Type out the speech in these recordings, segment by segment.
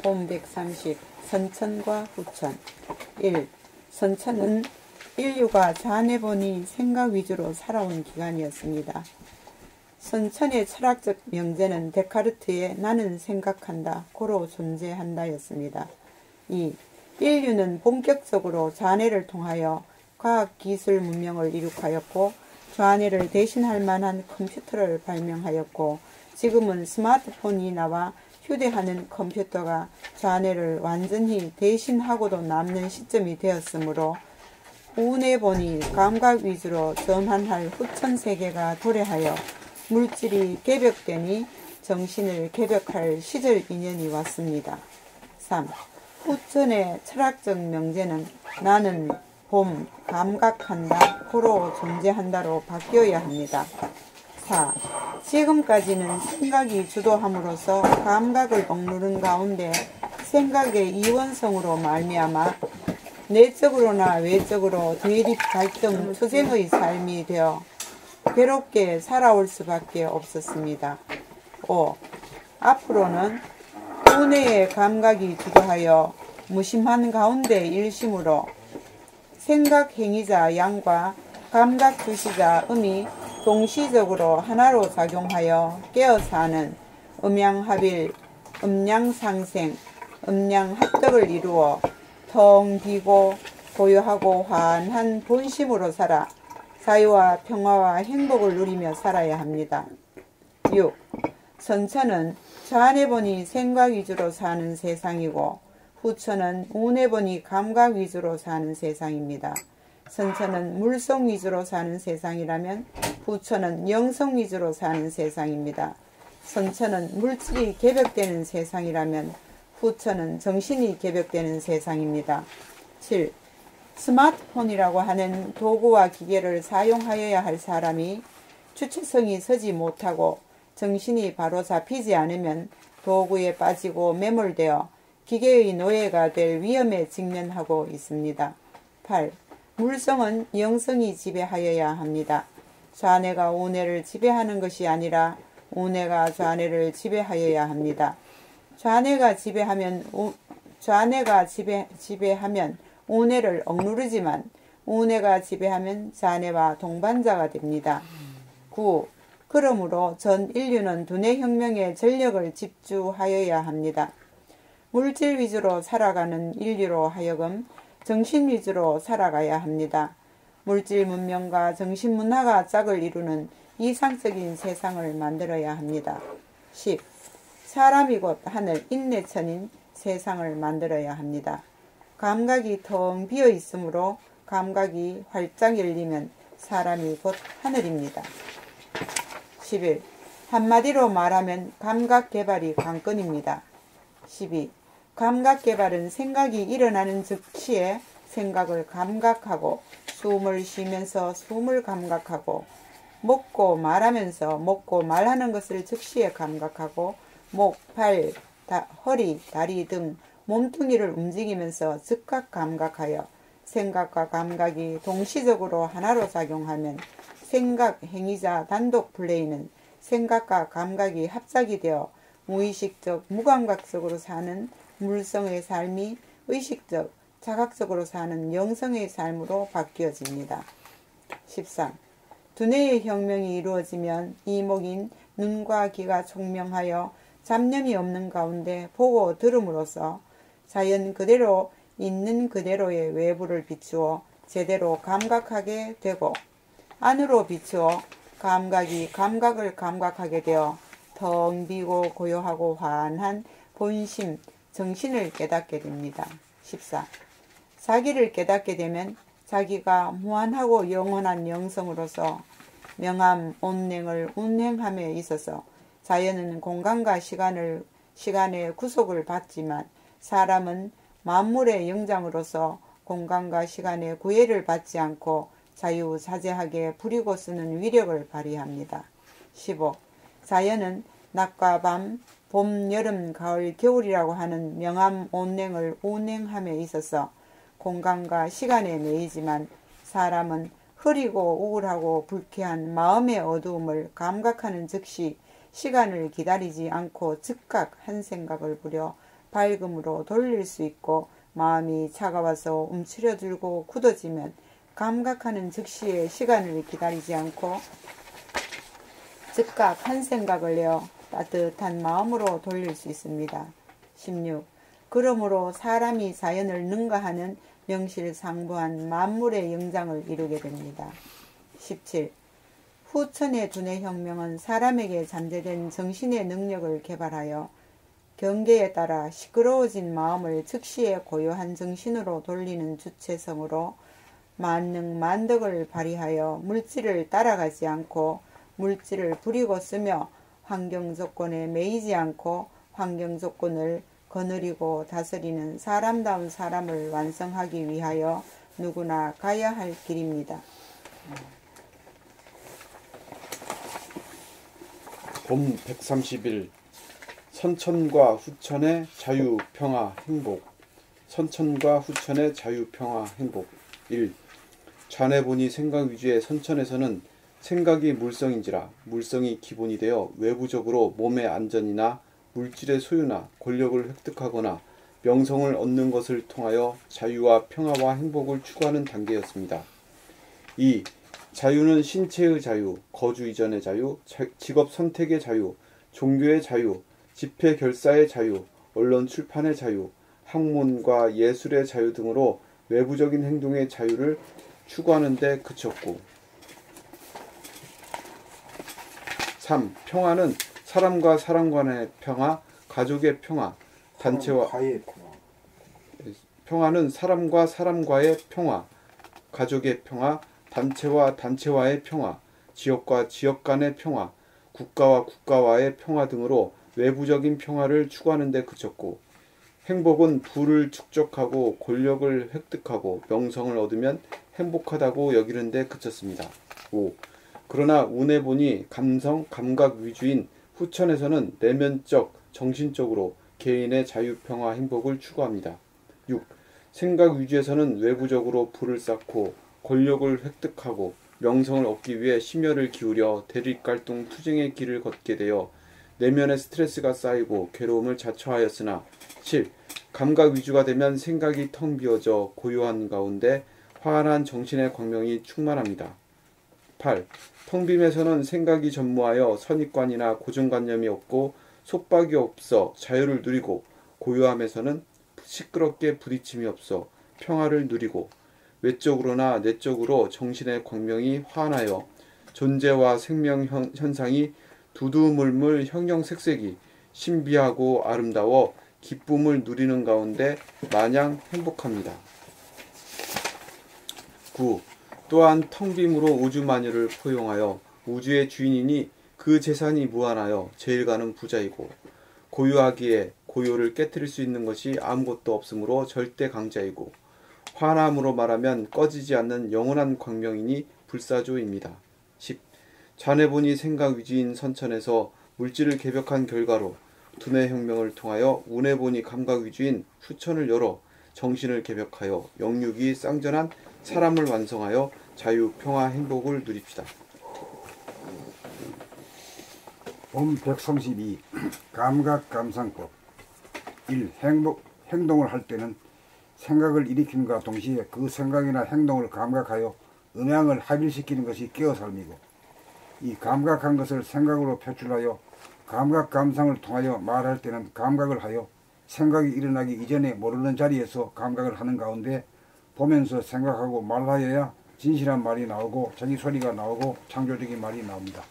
봄 130 선천과 후천. 1. 선천은 인류가 자네보니 생각 위주로 살아온 기간이었습니다. 선천의 철학적 명제는 데카르트의 나는 생각한다, 고로 존재한다 였습니다. 2. 인류는 본격적으로 자네를 통하여 과학기술 문명을 이룩하였고 자네를 대신할 만한 컴퓨터를 발명하였고 지금은 스마트폰이 나와 휴대하는 컴퓨터가 자네를 완전히 대신하고도 남는 시점이 되었으므로 운에 보니 감각 위주로 전환할 후천 세계가 도래하여 물질이 개벽되니 정신을 개벽할 시절 인연이 왔습니다. 3. 후천의 철학적 명제는 나는 봄, 감각한다, 고로 존재한다로 바뀌어야 합니다. 4. 지금까지는 생각이 주도함으로써 감각을 억누른 가운데 생각의 이원성으로 말미암아 내적으로나 외적으로 대립, 갈등, 투쟁의 삶이 되어 괴롭게 살아올 수밖에 없었습니다. 5. 앞으로는 운해의 감각이 주도하여 무심한 가운데 일심으로 생각 행위자 양과 감각 주시자 음이 동시적으로 하나로 작용하여 깨어서 하는 음양합일, 음양상생, 음양합덕을 이루어 텅 비고 고요하고 환한 본심으로 살아 자유와 평화와 행복을 누리며 살아야 합니다. 6. 선천은 자네보니 생각 위주로 사는 세상이고 후천은 운해보니 감각 위주로 사는 세상입니다. 선천은 물성 위주로 사는 세상이라면 후천은 영성 위주로 사는 세상입니다. 선천은 물질이 개벽되는 세상이라면 후천은 정신이 개벽되는 세상입니다. 7. 스마트폰이라고 하는 도구와 기계를 사용하여야 할 사람이 주체성이 서지 못하고 정신이 바로 잡히지 않으면 도구에 빠지고 매몰되어 기계의 노예가 될 위험에 직면하고 있습니다. 8. 물성은 영성이 지배하여야 합니다. 좌뇌가 우뇌를 지배하는 것이 아니라 우뇌가 좌뇌를 지배하여야 합니다. 좌뇌가 지배하면 우뇌를 억누르지만 우뇌가 지배하면 좌뇌와 동반자가 됩니다. 9. 그러므로 전 인류는 두뇌 혁명에 전력을 집중하여야 합니다. 물질 위주로 살아가는 인류로 하여금 정신 위주로 살아가야 합니다. 물질 문명과 정신 문화가 짝을 이루는 이상적인 세상을 만들어야 합니다. 10. 사람이 곧 하늘 인내천인 세상을 만들어야 합니다. 감각이 텅 비어 있으므로 감각이 활짝 열리면 사람이 곧 하늘입니다. 11. 한마디로 말하면 감각 개발이 관건입니다. 12. 감각 개발은 생각이 일어나는 즉시에 생각을 감각하고 숨을 쉬면서 숨을 감각하고 먹고 말하면서 먹고 말하는 것을 즉시에 감각하고 목, 팔, 허리, 다리 등 몸뚱이를 움직이면서 즉각 감각하여 생각과 감각이 동시적으로 하나로 작용하면 생각, 행위자 단독 플레이는 생각과 감각이 합작이 되어 무의식적, 무감각적으로 사는 물성의 삶이 의식적, 자각적으로 사는 영성의 삶으로 바뀌어집니다. 13. 두뇌의 혁명이 이루어지면 이목인 눈과 귀가 총명하여 잡념이 없는 가운데 보고 들음으로써 자연 그대로 있는 그대로의 외부를 비추어 제대로 감각하게 되고 안으로 비추어 감각이 감각을 감각하게 되어 텅 비고 고요하고 환한 본심, 정신을 깨닫게 됩니다. 14. 자기를 깨닫게 되면 자기가 무한하고 영원한 영성으로서 명암, 온냉을 운행함에 있어서 자연은 공간과 시간의 구속을 받지만 사람은 만물의 영장으로서 공간과 시간의 구애를 받지 않고 자유자재하게 부리고 쓰는 위력을 발휘합니다. 15. 자연은 낮과 밤, 봄, 여름, 가을, 겨울이라고 하는 명암, 온냉을 운행함에 있어서 공간과 시간에 매이지만 사람은 흐리고 우울하고 불쾌한 마음의 어두움을 감각하는 즉시 시간을 기다리지 않고 즉각 한 생각을 부려 밝음으로 돌릴 수 있고 마음이 차가워서 움츠려들고 굳어지면 감각하는 즉시에 시간을 기다리지 않고 즉각 한 생각을 내어 따뜻한 마음으로 돌릴 수 있습니다. 16. 그러므로 사람이 자연을 능가하는 명실상부한 만물의 영장을 이루게 됩니다. 17. 후천의 두뇌 혁명은 사람에게 잠재된 정신의 능력을 개발하여 경계에 따라 시끄러워진 마음을 즉시에 고요한 정신으로 돌리는 주체성으로 만능 만덕을 발휘하여 물질을 따라가지 않고 물질을 부리고 쓰며 환경 조건에 매이지 않고 환경 조건을 거느리고 다스리는 사람다운 사람을 완성하기 위하여 누구나 가야 할 길입니다. 봄 131. 선천과 후천의 자유, 평화, 행복. 선천과 후천의 자유, 평화, 행복. 1. 좌뇌 보니 생각 위주의 선천에서는 생각이 물성인지라 물성이 기본이 되어 외부적으로 몸의 안전이나 물질의 소유나 권력을 획득하거나 명성을 얻는 것을 통하여 자유와 평화와 행복을 추구하는 단계였습니다. 2. 자유는 신체의 자유, 거주 이전의 자유, 직업 선택의 자유, 종교의 자유, 집회 결사의 자유, 언론 출판의 자유, 학문과 예술의 자유 등으로 외부적인 행동의 자유를 추구하는 데 그쳤고 3. 평화는 사람과 사람 간의 평화, 가족의 평화, 단체와 평화는 사람과 사람과의 평화, 가족의 평화, 단체와 단체와의 평화, 지역과 지역 간의 평화, 국가와 국가와의 평화 등으로 외부적인 평화를 추구하는 데 그쳤고 행복은 부를 축적하고 권력을 획득하고 명성을 얻으면 행복하다고 여기는 데 그쳤습니다. 5. 그러나 운에 보니 감성, 감각 위주인 후천에서는 내면적, 정신적으로 개인의 자유, 평화, 행복을 추구합니다. 6. 생각 위주에서는 외부적으로 부를 쌓고 권력을 획득하고 명성을 얻기 위해 심혈을 기울여 대립갈등 투쟁의 길을 걷게 되어 내면의 스트레스가 쌓이고 괴로움을 자초하였으나 7. 감각 위주가 되면 생각이 텅 비어져 고요한 가운데 환한 정신의 광명이 충만합니다. 8. 텅 빔에서는 생각이 전무하여 선입관이나 고정관념이 없고 속박이 없어 자유를 누리고 고요함에서는 시끄럽게 부딪힘이 없어 평화를 누리고 외적으로나 내적으로 정신의 광명이 환하여 존재와 생명 현상이 두두물물 형형색색이 신비하고 아름다워 기쁨을 누리는 가운데 마냥 행복합니다. 9. 또한 텅 빔으로 우주 만유를 포용하여 우주의 주인이니 그 재산이 무한하여 제일 가는 부자이고 고요하기에 고요를 깨트릴 수 있는 것이 아무것도 없으므로 절대 강자이고 환함으로 말하면 꺼지지 않는 영원한 광명이니 불사조입니다. 10. 좌뇌 보니 생각 위주인 선천에서 물질을 개벽한 결과로 두뇌 혁명을 통하여 운에 보니 감각 위주인 후천을 열어 정신을 개벽하여 영육이 쌍전한 사람을 완성하여 자유, 평화, 행복을 누립시다. 봄 132. 감각 감상법. 1. 행동을 할 때는 생각을 일으킴과 동시에 그 생각이나 행동을 감각하여 음향을 합일시키는 것이 깨어삶이고 이 감각한 것을 생각으로 표출하여 감각 감상을 통하여 말할 때는 감각을 하여 생각이 일어나기 이전에 모르는 자리에서 감각을 하는 가운데 보면서 생각하고 말하여야 진실한 말이 나오고 자기 소리가 나오고 창조적인 말이 나옵니다.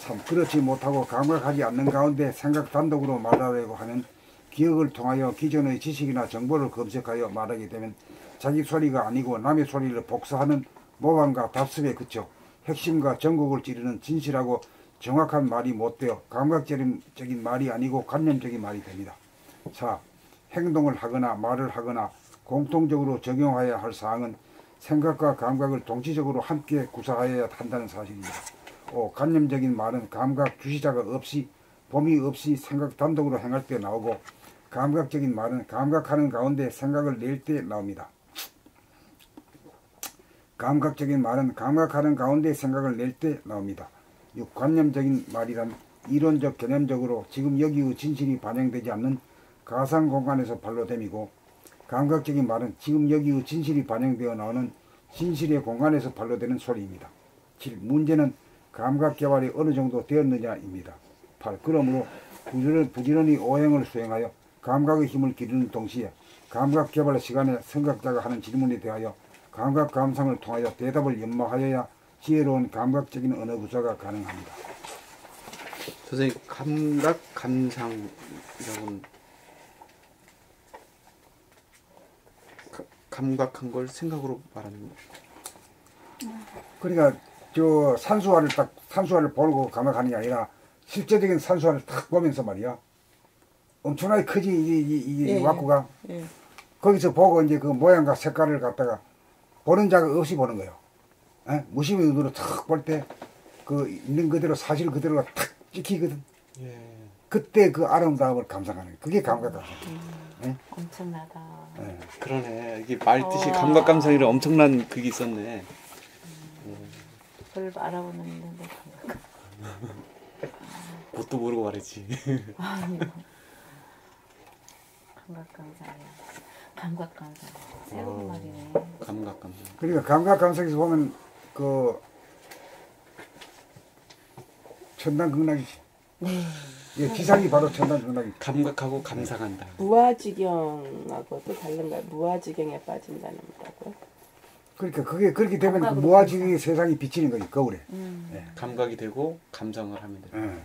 3. 그렇지 못하고 감각하지 않는 가운데 생각 단독으로 말하려고 하면 기억을 통하여 기존의 지식이나 정보를 검색하여 말하게 되면 자기 소리가 아니고 남의 소리를 복사하는 모방과 답습에 그쳐 핵심과 전곡을 찌르는 진실하고 정확한 말이 못되어 감각적인 말이 아니고 관념적인 말이 됩니다. 4. 행동을 하거나 말을 하거나 공통적으로 적용하여야 할 사항은 생각과 감각을 동시적으로 함께 구사하여야 한다는 사실입니다. 5. 관념적인 말은 감각 주시자가 없이 범위 없이 생각 단독으로 행할 때 나오고 감각적인 말은 감각하는 가운데 생각을 낼 때 나옵니다. 감각적인 말은 감각하는 가운데 생각을 낼 때 나옵니다. 6. 관념적인 말이란 이론적 개념적으로 지금 여기의 진실이 반영되지 않는 가상 공간에서 발로 댐이고 감각적인 말은 지금 여기의 진실이 반영되어 나오는 진실의 공간에서 발로 되는 소리입니다. 7. 문제는 감각 개발이 어느 정도 되었느냐입니다. 8. 그러므로 부지런히 오행을 수행하여 감각의 힘을 기르는 동시에 감각 개발 시간에 생각자가 하는 질문에 대하여 감각 감상을 통하여 대답을 연마하여야 지혜로운 감각적인 언어 구사가 가능합니다. 선생님, 감각 감상이라고는 감각한 걸 생각으로 말하는 거예요. 그러니까 저 산수화를 보고 감각하는 게 아니라 실제적인 산수화를 딱 보면서 말이야. 엄청나게 크지 이 와꾸가. 예. 거기서 보고 이제 그 모양과 색깔을 갖다가 보는 자가 없이 보는 거예요. 에? 무심의 눈으로 탁 볼 때 그 있는 그대로 사실 그대로가 탁 찍히거든. 예. 그때 그 아름다움을 감상하는 거예요. 그게 감각 감상. 엄청나다. 예. 그러네. 이게 말뜻이 감각 감상이라 엄청난 그게 있었네. 그걸 알아보는 데 뭣도 모르고 말했지. 아유. 감각 감상이야. 감각 감상. 새로운 말이네. 감각 감상. 그러니까 감각 감상에서 보면 그 천당극락이지. 예, 기상이 바로 천당극락이지. 감각하고 감상한다. 무아지경하고도 다른가요? 무아지경에 빠진다는 거라고요? 그러니까 그게 그렇게 되면 그 감각으로 무아지경의 세상이 비치는 거지 거울에. 예. 감각이 되고 감상을 하면 돼. 예.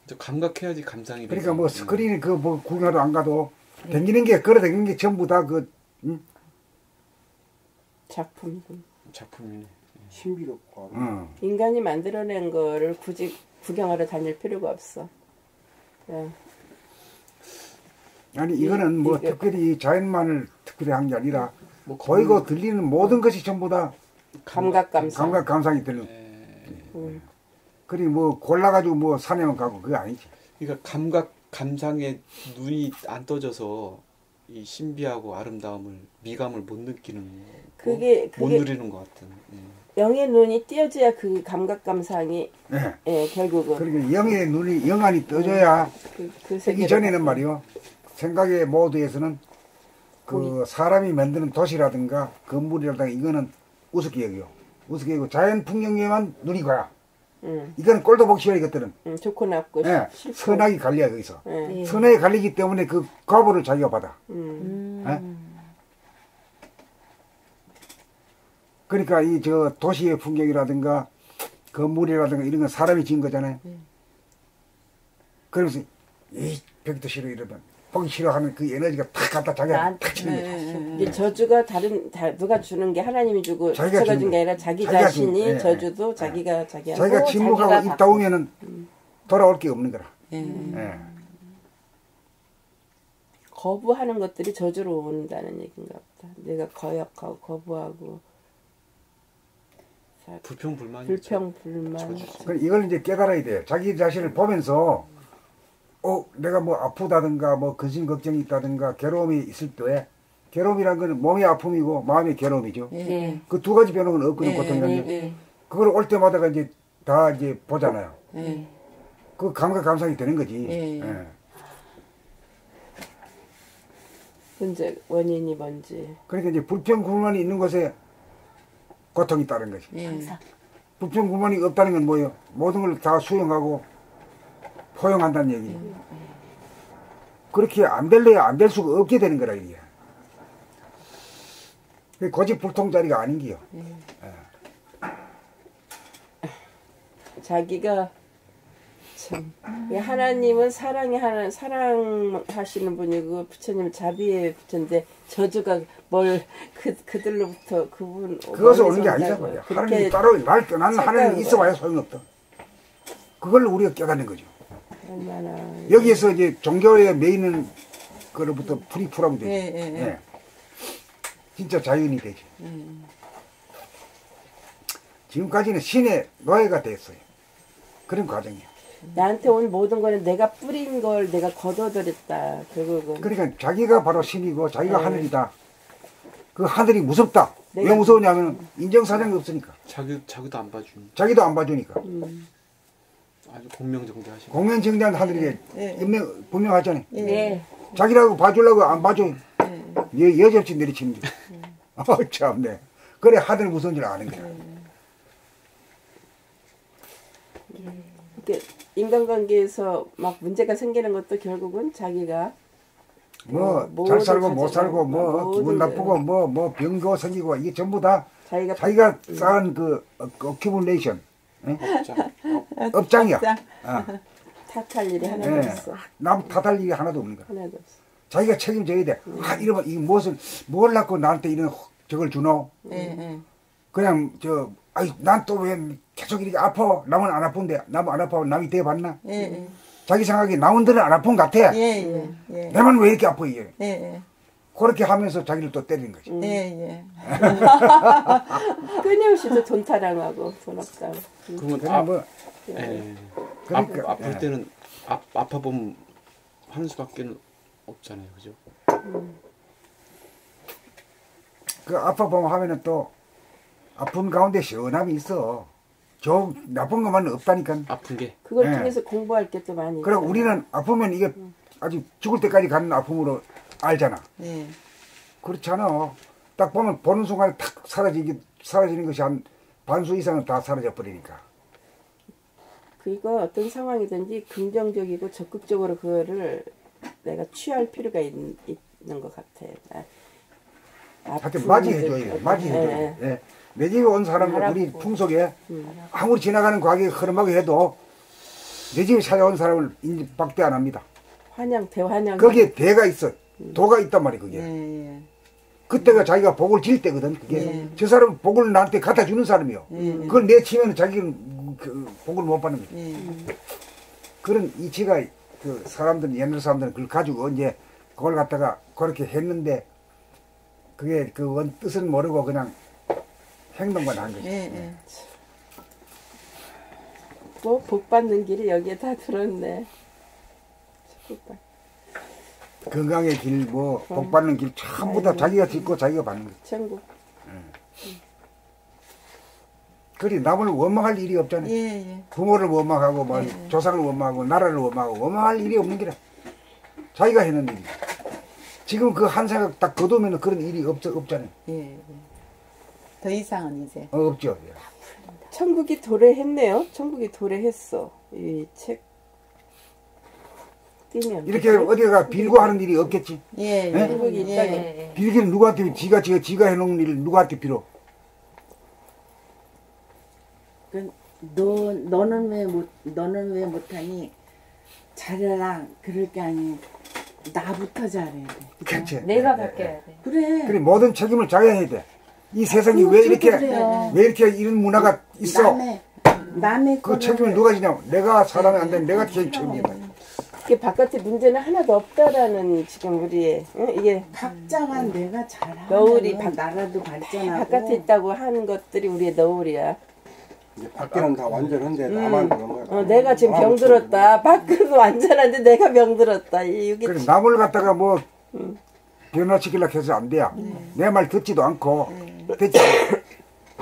저 감각해야지 감상이 돼. 그러니까 뭐 스크린 그 뭐 구경하러 안 가도 댕기는 게 걸어 댕기는 게 전부 다 그 작품이군. 작품이네. 신비롭고 인간이 만들어낸 거를 굳이 구경하러 다닐 필요가 없어. 그냥 아니 이거는 뭐 이게- 특별히 자연만을 특별히 한 게 아니라 뭐 보이고 들리는 모든 것이 전부 다 감각 감상. 감각 감상이 들려. 음. 그리 뭐 골라가지고 뭐 산에만 가고 그게 아니지. 그러니까 감각 감상에 눈이 안 떠져서 이 신비하고 아름다움을 미감을 못 느끼는 그게- 못 그게- 누리는 것 같은. 영의 눈이 띄어져야 그 감각 감상이 예. 예, 결국은 그러니까 영의 눈이 영안이 떠져야 그 이 세계를 전에는 말이요 생각의 모드에서는 그 사람이 만드는 도시라든가 건물이라든가 이거는 우습게 여겨. 우습게 여기고 자연 풍경에만 눈이 가야. 이거는 꼴도 보기 싫어 이것들은. 좋고 나쁘고 예. 싫고. 선악이 갈려 거기서. 예. 선악이 갈리기 때문에 그 과보를 자기가 받아. 예? 그러니까 이 저 도시의 풍경이라든가 건물이라든가 이런 건 사람이 지은 거잖아요. 그러면서 이 벽도 싫어 이러면 보기 싫어하는 그 에너지가 탁 갖다 자기가 나한테 탁 치는 거야. 이제 저주가 누가 주는 게 하나님이 주고 자기가 제가 준 주는 게 아니라 자기 자기가 자신이 주는, 예, 저주도 자기가 자기한테 자기가 침묵하고 있다 오면은 돌아올 게 없는 거라. 예. 거부하는 것들이 저주로 온다는 얘기인가 보다. 내가 거역하고 거부하고 불평불만이 불평 불만. 저주죠. 그 이걸 이제 깨달아야 돼요. 자기 자신을 보면서 내가 뭐 아프다든가 뭐 근심 걱정이 있다든가 괴로움이 있을 때 괴로움이란 건 몸의 아픔이고 마음의 괴로움이죠. 예. 그 두 가지 변호는 없거든 보통은요. 그걸 올 때마다가 이제 다 이제 보잖아요. 그 감각 감상이 되는 거지. 예. 문제 원인이 뭔지. 그러니까 이제 불평불만이 있는 곳에 고통이 따른 거지. 불평불만이 없다는 건 뭐예요? 모든 걸 다 수용하고 포용한다는 얘기예요. 그렇게 안 될래야 안 될 수가 없게 되는 거라 이게. 그게 고집불통자리가 아닌 게요. 자기가 참 하나님은 사랑하시는 분이고 부처님은 자비의 부처인데 저주가 뭘 그들로부터 그분 그것은 오는 멀리서 게 아니다 온다고. 말이야. 그렇게 하나님이 따로 날 떠난 하나님이 생각하는 있어봐야 소용없다. 그걸 우리가 깨닫는 거죠. 얼마나 여기에서 이제 종교에 매이는 거로부터 풀이 풀하면 되죠. 예. 진짜 자연이 되죠. 지금까지는 신의 노예가 됐어요. 그런 과정이에요. 나한테 온 모든 거는 내가 뿌린 걸 내가 거둬들였다. 결국은 그러니까 자기가 바로 신이고 자기가 하늘이다. 그 하늘이 무섭다. 왜 무서우냐면 인정사정이 없으니까. 자기도 안 봐주니. 자기도 안 봐주니까. 아주 공명정대하시고. 공명정대한 하늘이 예. 분명하잖아요. 예. 네. 자기라고 봐주려고 안 봐줘. 여지없이 내리치는 게. 참네. 그래 하늘 무서운 줄 아는 거야. 이렇게 인간관계에서 막 문제가 생기는 것도 결국은 자기가 뭐 모든 잘 살고 못 가지고 살고 뭐 모든 기분 나쁘고 뭐 병거 생기고 이게 전부 다 자기가 쌓은 그 어큐뮬레이션 업장이야. 업장. 탓할 일이 하나도 예. 없어. 남 탓할 일이 하나도 없는 거야. 하나도 없어. 자기가 책임져야 돼. 아 이러면 이 무엇을 뭘 낳고 나한테 이런 저걸 주노? 예. 그냥 난 또 왜 계속 이렇게 아파? 남은 안 아픈데 남은 안 아파? 남이 대봤나? 예. 자기 생각에 남은들은 안 아픈 것 같아. 예. 예. 내만 왜 이렇게 아파 이게? 예. 그렇게 하면서 자기를 또 때리는 거지. 예. 끊임없이 돈 타령하고 돈 없다고. 그러면 그냥 뭐 예. 그러니까, 아플 예. 때는 아파 보면 하는 수밖에 없잖아요, 그죠? 그 아파 보면 하면은 또 아픈 가운데 시원함이 있어. 나쁜 것만 없다니까. 아픈 게. 그걸 예. 통해서 공부할 게 또 많이 그럼 있잖아. 우리는 아프면 이게 아주 죽을 때까지 가는 아픔으로 알잖아. 예. 그렇잖아. 딱 보면 보는 순간에 탁 사라지는 것이 한 반수 이상은 다 사라져 버리니까. 그거 어떤 상황이든지 긍정적이고 적극적으로 그거를 내가 취할 필요가 있는 것 같아. 하여튼 맞이해줘야 돼. 맞이해줘야 돼. 예. 내 집에 온 사람은 우리 풍속에 아무리 지나가는 과거에 흐름하게 해도 내 집에 찾아온 사람을 박대 안 합니다. 대환영. 거기에 대가 있어. 도가 있단 말이야, 그게. 예. 그때가 자기가 복을 질 때거든, 그게. 저 사람은 복을 나한테 갖다 주는 사람이요. 그걸 내치면 자기는 그 복을 못 받는 거지. 그런 이치가 그 사람들은, 옛날 사람들은 그걸 가지고 이제 그걸 갖다가 그렇게 했는데 그게 그 원 뜻은 모르고 그냥 행동만 한 거지. 예. 뭐 복 받는 길이 여기에 다 들었네. 건강의 길, 뭐, 복 받는 길, 전부 다 자기가 짓고 자기가 받는 거지. 천국. 그래, 남을 원망할 일이 없잖아. 예. 부모를 원망하고, 뭐, 조상을 원망하고, 나라를 원망하고, 원망할 일이 없는 게라. 자기가 해는 일이. 지금 그 한 생각 딱 거두면 그런 일이 없잖아요. 예. 더 이상은 이제. 없죠. 천국이 도래했네요. 천국이 도래했어. 이 책 띄면 이렇게 어디가 빌고 하는 일이 없겠지. 예. 천국이 있다니. 빌기는 누구한테, 지가 해놓은 일을 누구한테 빌어? 너는 왜 못하니? 잘해라. 그럴 게 아니. 나부터 잘해야 돼. 그치. 내가 바뀌어야 돼. 그래. 그래, 모든 책임을 자기가 해야 돼. 이 세상이 왜 이렇게, 그래요. 왜 이렇게 이런 문화가 있어? 남의 그 책임을 누가 지냐고. 내가 사람이 안 되면 내가 책임져야 돼. 이게 바깥에 문제는 하나도 없다라는 지금 우리의 이게 각자가 내가 잘하면 너울이 나라도 발전하고. 바깥에 있다고 하는 것들이 우리의 너울이야. 이제 밖에는 다 완전한데 나만 그런 거야. 내가 지금 병들었다. 밖은 완전한데 내가 병들었다. 이게 그래, 남을 갖다가 뭐, 변화시키려고 해서 안 돼요. 내 말 듣지도 않고, 듣지 않고.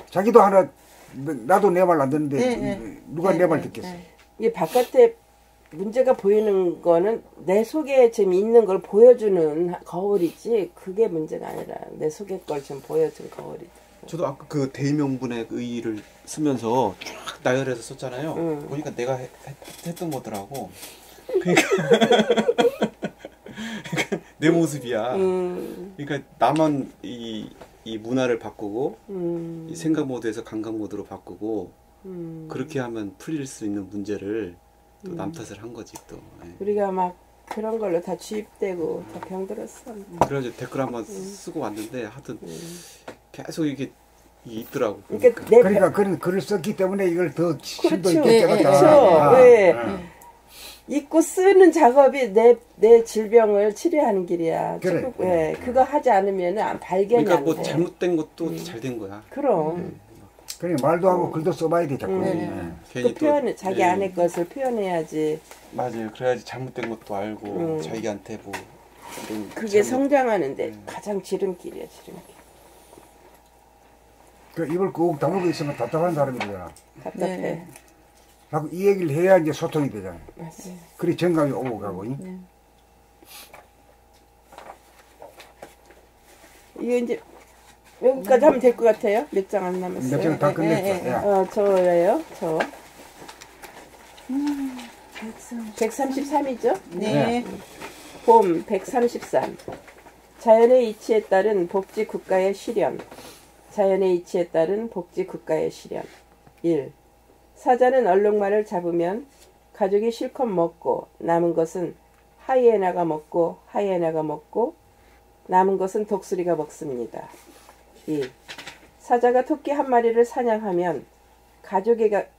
자기도 하나, 나도 내 말 안 듣는데, 누가 내 말 듣겠어. 이게 바깥에 문제가 보이는 거는 내 속에 지금 있는 걸 보여주는 거울이지 그게 문제가 아니라 내 속의 걸 좀 보여준 거울이지. 저도 아까 그 대의명분의 의의를 쓰면서 쫙 나열해서 썼잖아요. 보니까 내가 했던 거더라고. 그러니까 내 모습이야. 그러니까 나만 이 문화를 바꾸고 이 생각 모드에서 감각 모드로 바꾸고 그렇게 하면 풀릴 수 있는 문제를 또 남 탓을 한 거지 또. 예. 우리가 막 그런 걸로 다 주입되고 다 병들었어. 그래가지고 댓글 한번 쓰고 왔는데 하여튼 계속 이게 있더라고. 그러니까 그러니까 그런 글을 썼기 때문에 이걸 더 심도 있게 그렇죠. 깨닫다. 그렇죠. 왜 읽고 쓰는 작업이 내 질병을 치료하는 길이야. 그래. 지금, 예, 그거 하지 않으면 발견이 그러니까 안 뭐 돼. 잘못된 것도 잘 된 거야. 그럼 그래, 말도 하고 글도 써봐야 돼, 자꾸. 괜히 그 표현 자기 예. 안의 것을 표현해야지. 맞아요. 그래야지 잘못된 것도 알고 자기한테 뭐 이런 그게 잘못- 성장하는데 가장 지름길이야, 지름길. 그 입을 꾹 다물고 있으면 답답한 사람이잖아. 답답해. 네. 자꾸 이 얘기를 해야 이제 소통이 되잖아요. 맞아요. 그리 정감이 오고 가고. 네. 이거 이제 여기까지 하면 될 것 같아요. 몇 장 안 남았어요. 몇 장 다 끝냈죠. 야. 저예요. 저. 133이죠? 네. 봄 133. 자연의 이치에 따른 복지 국가의 실현. 자연의 이치에 따른 복지 국가의 실현. 1. 사자는 얼룩말을 잡으면 가족이 실컷 먹고 남은 것은 하이에나가 먹고 하이에나가 먹고 남은 것은 독수리가 먹습니다. 2. 사자가 토끼 한 마리를 사냥하면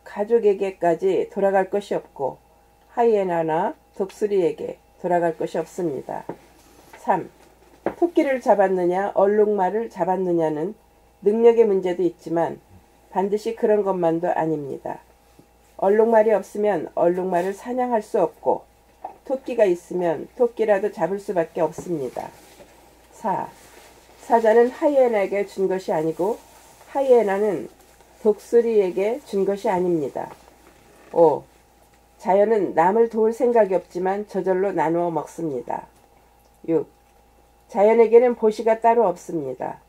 가족에게까지 돌아갈 것이 없고 하이에나나 독수리에게 돌아갈 것이 없습니다. 3. 토끼를 잡았느냐 얼룩말을 잡았느냐는 능력의 문제도 있지만 반드시 그런 것만도 아닙니다. 얼룩말이 없으면 얼룩말을 사냥할 수 없고 토끼가 있으면 토끼라도 잡을 수밖에 없습니다. 4. 사자는 하이에나에게 준 것이 아니고 하이에나는 독수리에게 준 것이 아닙니다. 5. 자연은 남을 도울 생각이 없지만 저절로 나누어 먹습니다. 6. 자연에게는 보시가 따로 없습니다.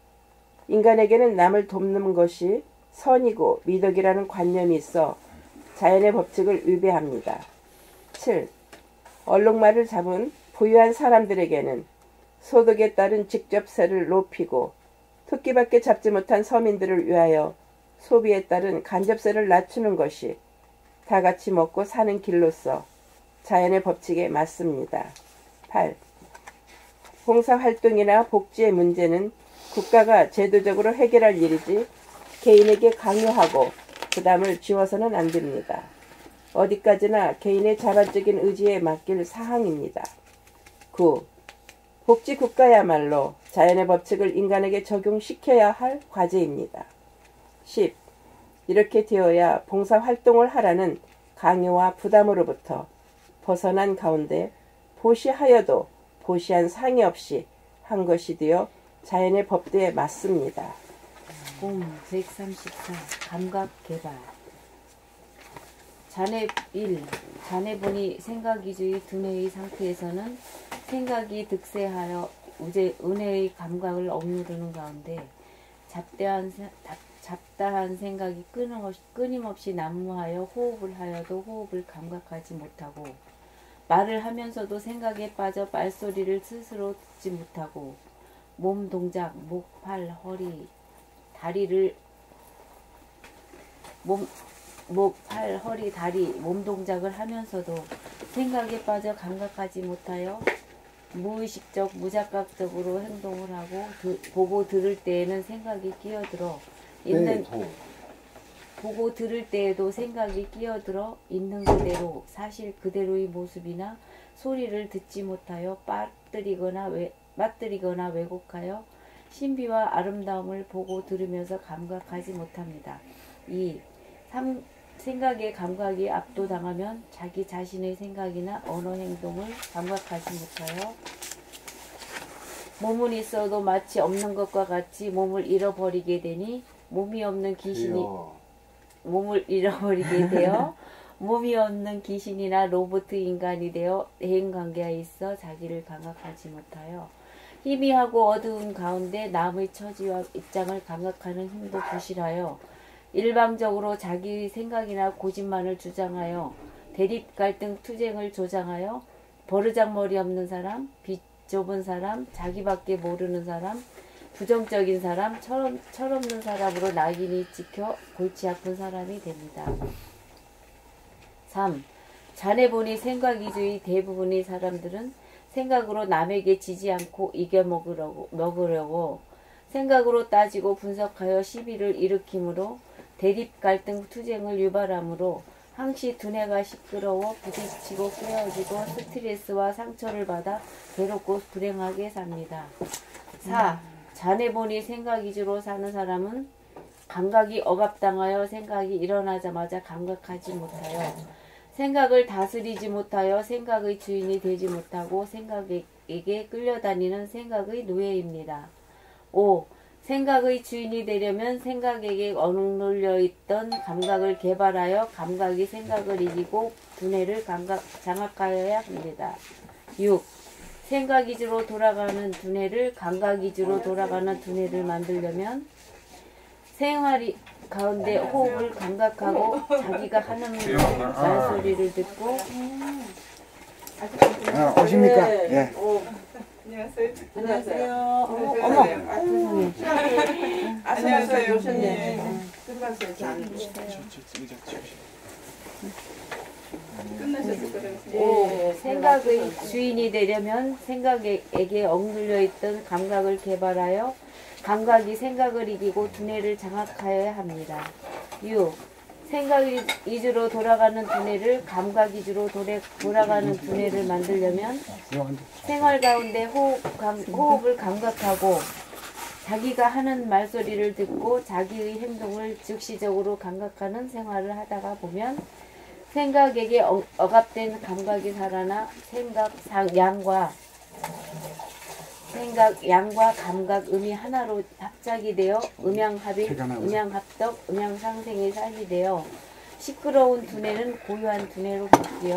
인간에게는 남을 돕는 것이 선이고 미덕이라는 관념이 있어 자연의 법칙을 위배합니다. 7. 얼룩말을 잡은 부유한 사람들에게는 소득에 따른 직접세를 높이고 토끼밖에 잡지 못한 서민들을 위하여 소비에 따른 간접세를 낮추는 것이 다 같이 먹고 사는 길로서 자연의 법칙에 맞습니다. 8. 봉사활동이나 복지의 문제는 국가가 제도적으로 해결할 일이지 개인에게 강요하고 부담을 지워서는 안 됩니다. 어디까지나 개인의 자발적인 의지에 맡길 사항입니다. 9. 복지국가야말로 자연의 법칙을 인간에게 적용시켜야 할 과제입니다. 10. 이렇게 되어야 봉사활동을 하라는 강요와 부담으로부터 벗어난 가운데 보시하여도 보시한 상의 없이 한 것이 되어 자연의 법도에 맞습니다. 봄 134. 감각개발. 자네 1. 자네 보니 생각이주의 두뇌의 상태에서는 생각이 득세하여 은혜의 감각을 억누르는 가운데 잡다한 생각이 끊임없이 난무하여 호흡을 하여도 호흡을 감각하지 못하고 말을 하면서도 생각에 빠져 말소리를 스스로 듣지 못하고 몸 동작, 목, 팔, 허리, 다리를 몸 동작을 하면서도 생각에 빠져 감각하지 못하여 무의식적, 무작각적으로 행동을 하고 보고 들을 때에는 생각이 끼어들어 보고 들을 때에도 생각이 끼어들어 있는 그대로 사실 그대로의 모습이나 소리를 듣지 못하여 빠뜨리거나 왜곡하여 신비와 아름다움을 보고 들으면서 감각하지 못합니다. 2. 생각의 감각이 압도당하면 자기 자신의 생각이나 언어 행동을 감각하지 못하여 몸은 있어도 마치 없는 것과 같이 몸을 잃어버리게 되니 몸이 없는 귀신이나 로봇 인간이 되어 대인관계에 있어 자기를 감각하지 못하여 희미하고 어두운 가운데 남의 처지와 입장을 감각하는 힘도 부실하여 일방적으로 자기의 생각이나 고집만을 주장하여 대립 갈등 투쟁을 조장하여 버르장머리 없는 사람, 빚 좁은 사람, 자기밖에 모르는 사람, 부정적인 사람, 철없는 사람으로 낙인이 찍혀 골치 아픈 사람이 됩니다. 3. 자네 보니 생각이주의 대부분의 사람들은 생각으로 남에게 지지 않고 이겨먹으려고 생각으로 따지고 분석하여 시비를 일으키므로 대립 갈등 투쟁을 유발하므로 항시 두뇌가 시끄러워 부딪히고 깨어지고 스트레스와 상처를 받아 괴롭고 불행하게 삽니다. 4. 자네 보니 생각 위주로 사는 사람은 감각이 억압당하여 생각이 일어나자마자 감각하지 못하여 생각을 다스리지 못하여 생각의 주인이 되지 못하고 생각에게 끌려다니는 생각의 노예입니다. 5. 생각의 주인이 되려면 생각에게 억눌려 있던 감각을 개발하여 감각이 생각을 이기고 두뇌를 장악하여야 합니다. 6. 생각 위주로 돌아가는 두뇌를 감각 위주로 돌아가는 두뇌를 만들려면 생활이 가운데 호흡을 감각하고 자기가 하는 말소리를 듣고 오십니까? 예. 안녕하세요. 어머 세상에 안녕하세요. 오셨네. 생각의 주인이 되려면 생각에게 억눌려 있던 감각을 개발하여 감각이 생각을 이기고 두뇌를 장악하여야 합니다. 6. 생각 위주로 돌아가는 두뇌를 감각 위주로 돌아가는 두뇌를 만들려면 생활 가운데 호흡을 감각하고 자기가 하는 말소리를 듣고 자기의 행동을 즉시적으로 감각하는 생활을 하다가 보면 생각에게 억압된 감각이 살아나 생각 양과 감각 음이 하나로 합작이 되어 음양합의, 음양합덕, 음양상생의 삶이 되어 시끄러운 두뇌는 고요한 두뇌로 바뀌어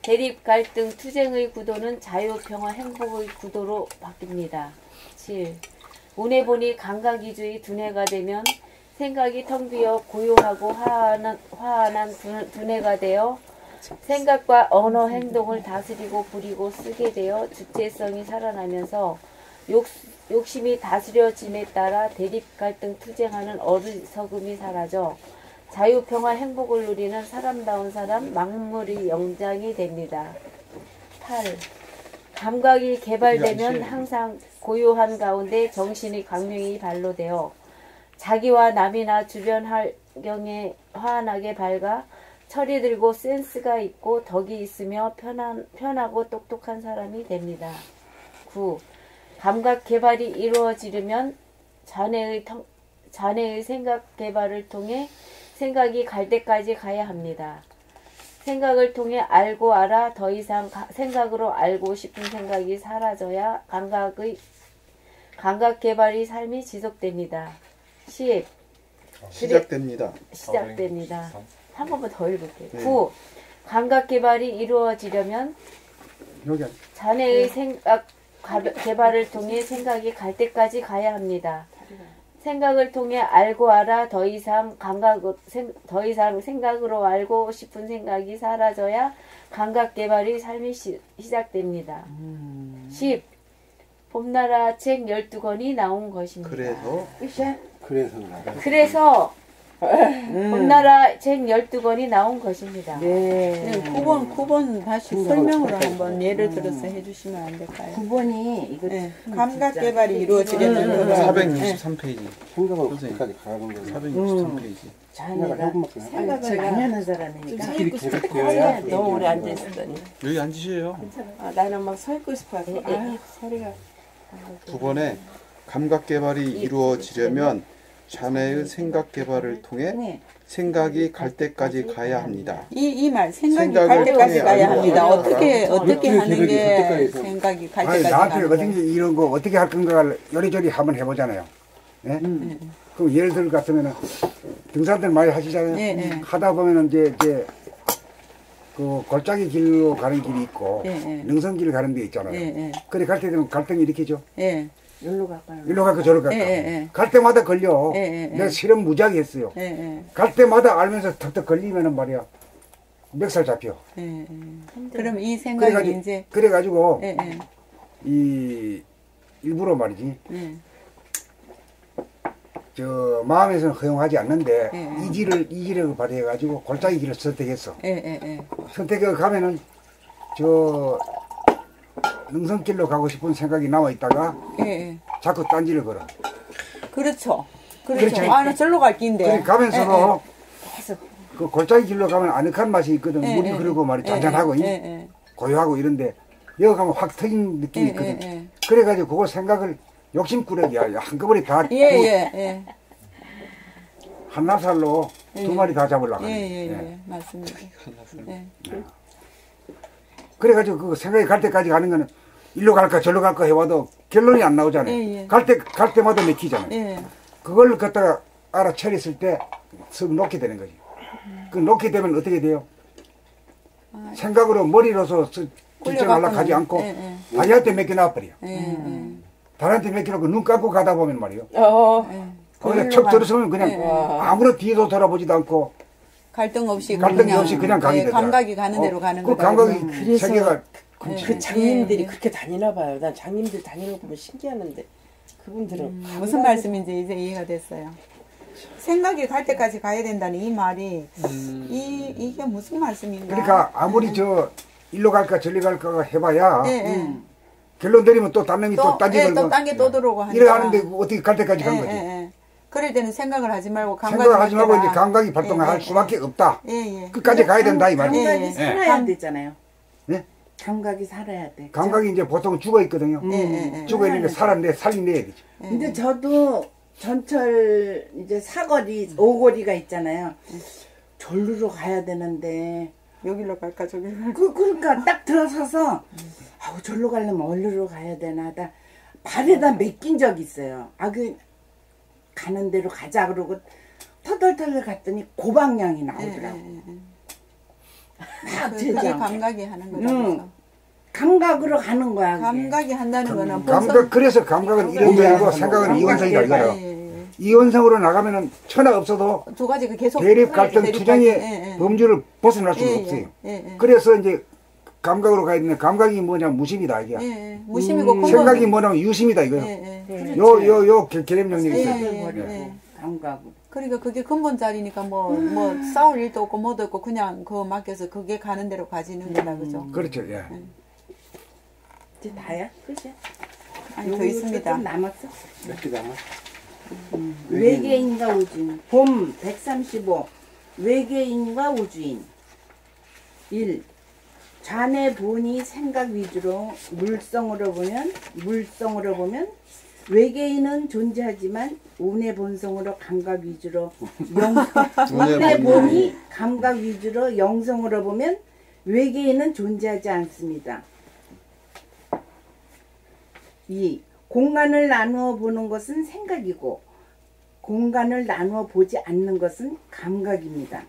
대립, 갈등, 투쟁의 구도는 자유, 평화, 행복의 구도로 바뀝니다. 7. 운에 보니 감각 위주의 두뇌가 되면 생각이 텅 비어 고요하고 화한한 두뇌가 되어 생각과 언어, 행동을 다스리고 부리고 쓰게 되어 주체성이 살아나면서 욕심이 다스려짐에 따라 대립, 갈등, 투쟁하는 어리석음이 사라져 자유, 평화, 행복을 누리는 사람다운 사람, 만물의 영장이 됩니다. 8. 감각이 개발되면 항상 고요한 가운데 정신의 광명이 발로되어 자기와 남이나 주변 환경에 환하게 밝아 철이 들고 센스가 있고 덕이 있으며 편하고 똑똑한 사람이 됩니다. 9. 감각 개발이 이루어지려면 자네의 생각 개발을 통해 생각이 갈 때까지 가야 합니다. 생각을 통해 알고 알아 더 이상 생각으로 알고 싶은 생각이 사라져야 감각 개발이 삶이 지속됩니다. 10. 시작됩니다. 한 번만 더 읽을게요. 네. 9. 감각 개발이 이루어지려면 자네의 생각 개발을 통해 생각이 갈 때까지 가야 합니다. 생각을 통해 알고 알아 더 이상 생각으로 알고 싶은 생각이 사라져야 감각 개발이 삶이 시작됩니다. 10. 봄나라 책 12권이 나온 것입니다. 그래서 봄나라 책 12권이 나온 것입니다. 네, 9번 다시 설명으로 한번 예를 들어서 해주시면 안 될까요? 9번이 이거 네, 감각 개발이 이루어지려면 463페이지. 생각을 어디까지 가는 거예요? 463페이지. 자네가 생각을 많이 하는 사람이니까 길이 계속 되어야 너무 오래 앉아있었더니. 여기 앉으세요. 나는 막 서 있고 싶어서. 소리가. 9번에 감각 개발이 이루어지려면 자네의 생각 개발을 통해 생각이 갈 때까지 가야 합니다. 이 말 생각이 갈 때까지 가야 합니다. 어떻게 하는 게 생각이 갈 때까지 나한테 가는 어떻게 거예요? 이런 거 어떻게 할 건가를 요리조리 한번 해보잖아요. 예? 그럼 예를 들어 같으면은 등산들 많이 하시잖아요. 예, 예. 하다 보면은 이제 그 골짜기 길로 가는 길이 있고 예, 예. 능선길 가는 데 있잖아요. 예, 예. 그래 갈 때 되면 갈등이 일으키죠. 예, 여기로 갈까요? 일로 갈까 저로 갈까. 예, 예. 갈 때마다 걸려. 예, 예, 예. 내가 실험 무지하게 했어요. 예, 예. 갈 때마다 알면서 턱턱 걸리면은 말이야 멱살 잡혀. 예, 예. 그럼 이 생각이 이제 그래가지고 예, 예. 이 일부러 말이지. 예. 저 마음에서는 허용하지 않는데 예, 예. 이지를 발휘해가지고 골짜기 길을 선택했어. 예, 예, 예. 선택해 가면은 저 능선길로 가고 싶은 생각이 남아 있다가 예, 예. 자꾸 딴지를 걸어. 그렇죠. 그렇죠. 그렇죠. 아, 나 절로 갈 긴데. 그래 가면서도 계속. 그 골짜기 길로 가면 아늑한 맛이 있거든. 예, 물이 예, 흐르고 말이 예, 잔잔하고 예, 예. 고요하고 이런데 여기 가면 확 트인 느낌이 예, 있거든. 예, 예. 그래가지고 그거 생각을 욕심꾸러기야. 한꺼번에 다 예, 예, 예. 한나살로 두 마리 다 잡으려고 예, 하네. 예, 예. 예. 맞습니다. 예. 그래가지고 그 생각이 갈 때까지 가는 거는 일로 갈까 저로 갈까 해와도 결론이 안 나오잖아요. 예, 예. 갈 때마다 맥히잖아요. 예. 그걸 갖다가 알아차렸을 때 쓱 놓게 되는 거지. 그 놓게 되면 어떻게 돼요? 생각으로 머리로서 결정하려고 하지 않고 자기한테 맡겨놔버려. 다른한테 맡겨놓고 눈 감고 가다 보면 말이에요. 거기다 척 들어서면 그냥 아무런 뒤도 돌아보지도 않고 갈등 없이 그냥 가게 되더라. 감각이 가는 대로 가는 그 거다. 감각이 세계가 그 장님들이 그렇게 다니나 봐요. 난 장님들 다니는 거 보면 신기하는데 그분들은 무슨 말씀인지 이제 이해가 됐어요. 생각이 갈 때까지 가야 된다는 이 말이 이게 무슨 말씀인가? 그러니까 아무리 저 일로 갈까 저리 갈까 해봐야 결론 내리면 또 다른 놈이 또 딴지 걸고 또 딴 게 또 들어오고 하니까. 이래 하는데 어떻게 갈 때까지 간 거지. 그럴 때는 생각을 하지 말고 감각이 생각을 하지 말고 이제 감각이 발동할 수밖에 없다. 끝까지 가야 된다 이 말이에요. 감각이 살아야 되잖아요. 네? 감각이 살아야 돼. 감각이 이제 보통 죽어 있거든요. 죽어 있는데 살았는데 살려내야 되죠. 근데 저도 전철 이제 사거리 오거리가 있잖아요. 절루로 가야 되는데 여기로 갈까 저기로 갈까. 그러니까 딱 들어서서 아우 절로 가려면 어디로 가야 되나 하다 발에다 맡긴 적 있어요. 가는 대로 가자 그러고 터덜터덜 갔더니 고방향이 나오더라고. 그게 감각이 하는 거죠. 감각으로 가는 거야. 그게. 감각이 한다는 거는 그래서 감각은 이원성이고 생각은 이원성이다 이거예요. 이원성으로 나가면은 천하 없어도 두 가지가 계속 대립 갈등 투쟁의 범주를 벗어날 수가 없어요. 그래서 이제 감각으로 가야 되는데 감각이 뭐냐 무심이다 이게. 무심이고 생각이 뭐냐면 유심이다 이거예요. 요 개념 영역이 있어요. 감각으로. 그러니까 그게 근본자리니까 뭐 싸울 일도 없고 뭐도 없고 그냥 그거 맡겨서 그게 가는 대로 가지는 거다 그죠. 그렇죠. 예. 이제 다야? 그치? 아니 더 있습니다. 좀 남았어? 몇 개 남았어? 외계인과 우주인. 봄 135. 외계인과 우주인. 1. 좌뇌 본이 생각 위주로 물성으로 보면 외계인은 존재하지만 우뇌 본성으로 감각 위주로 우뇌 본이 감각 위주로 영성으로 보면 외계인은 존재하지 않습니다. 2. 공간을 나누어 보는 것은 생각이고 공간을 나누어 보지 않는 것은 감각입니다.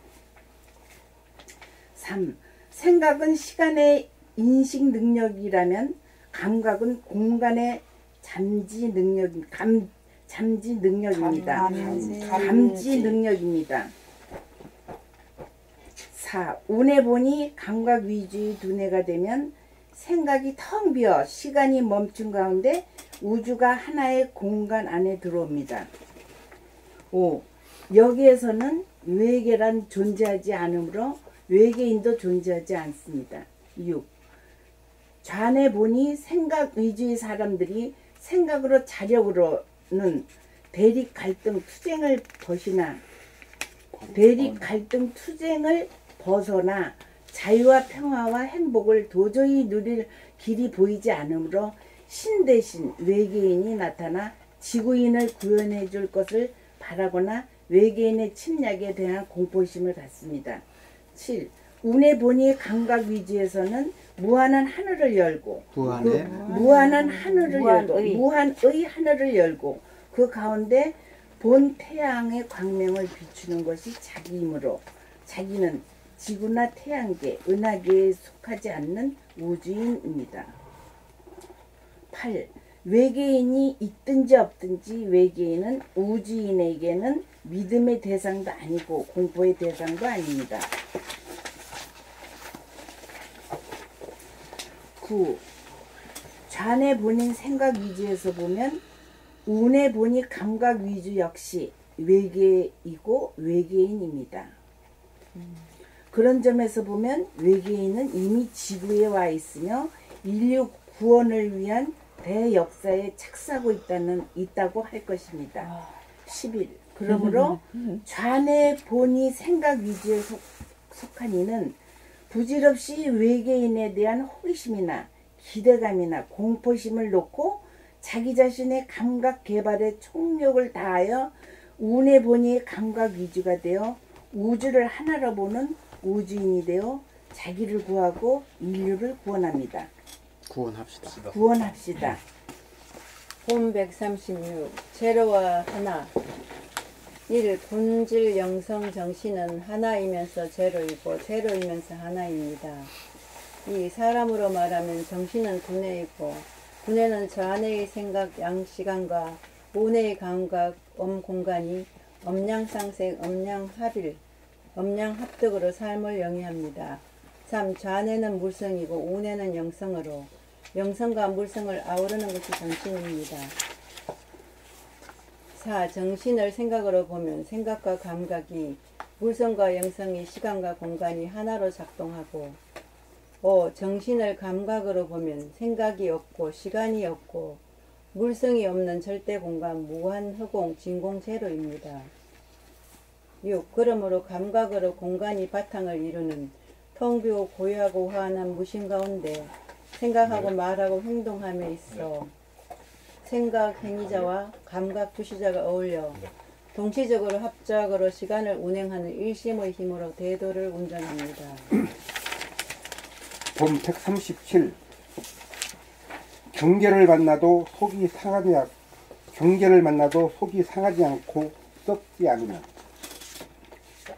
3. 생각은 시간의 인식 능력이라면 감각은 공간의 감지 능력입니다. 감지 능력입니다. 4. 운에 보니 감각 위주의 두뇌가 되면 생각이 텅 비어 시간이 멈춘 가운데 우주가 하나의 공간 안에 들어옵니다. 5. 여기에서는 외계란 존재하지 않으므로 외계인도 존재하지 않습니다. 6. 좌뇌 보니 생각 위주의 사람들이 생각으로 자력으로는 대립 갈등 투쟁을 벗어나 자유와 평화와 행복을 도저히 누릴 길이 보이지 않으므로 신 대신 외계인이 나타나 지구인을 구원해 줄 것을 바라거나 외계인의 침략에 대한 공포심을 갖습니다. 7. 운에 보니 감각 위주에서는 무한한 하늘을 열고 무한의 하늘을 열고 그 가운데 본 태양의 광명을 비추는 것이 자기이므로 자기는 지구나 태양계, 은하계에 속하지 않는 우주인입니다. 8. 외계인이 있든지 없든지 외계인은 우주인에게는 믿음의 대상도 아니고 공포의 대상도 아닙니다. 9. 좌뇌 본인 생각 위주에서 보면 우뇌 본인 감각 위주 역시 외계이고 외계인입니다. 그런 점에서 보면 외계인은 이미 지구에 와 있으며 인류 구원을 위한 대역사에 착수하고 있다고 할 것입니다. 11. 그러므로 좌뇌 본이 생각 위주에 속한 이는 부질없이 외계인에 대한 호기심이나 기대감이나 공포심을 놓고 자기 자신의 감각 개발에 총력을 다하여 운에 보니 감각 위주가 되어 우주를 하나로 보는 우주인이 되어 자기를 구하고 인류를 구원합니다. 구원합시다. 구원합시다. 본 136 제로와 하나 1. 본질 영성 정신은 하나이면서 제로이고 제로이면서 하나입니다. 2. 사람으로 말하면 정신은 두뇌이고 두뇌는 저 안의 생각 양시간과 오뇌의 감각 엄공간이 엄량상생 엄량합일 엄량합득으로 삶을 영위합니다. 3. 저 안에는 물성이고 오뇌는 영성으로 영성과 물성을 아우르는 것이 정신입니다. 4. 정신을 생각으로 보면 생각과 감각이 물성과 영성이 시간과 공간이 하나로 작동하고 5. 정신을 감각으로 보면 생각이 없고 시간이 없고 물성이 없는 절대 공간 무한 허공 진공 제로입니다. 6. 그러므로 감각으로 공간이 바탕을 이루는 텅 비고 고요하고 화한한 무심 가운데 생각하고 말하고 행동함에 있어 생각 행위자와 감각 주시자가 어울려 동시적으로 합작으로 시간을 운행하는 일심의 힘으로 대도를 운전합니다. 본 137 경계를 만나도 속이 상하지 않고 썩지 않으면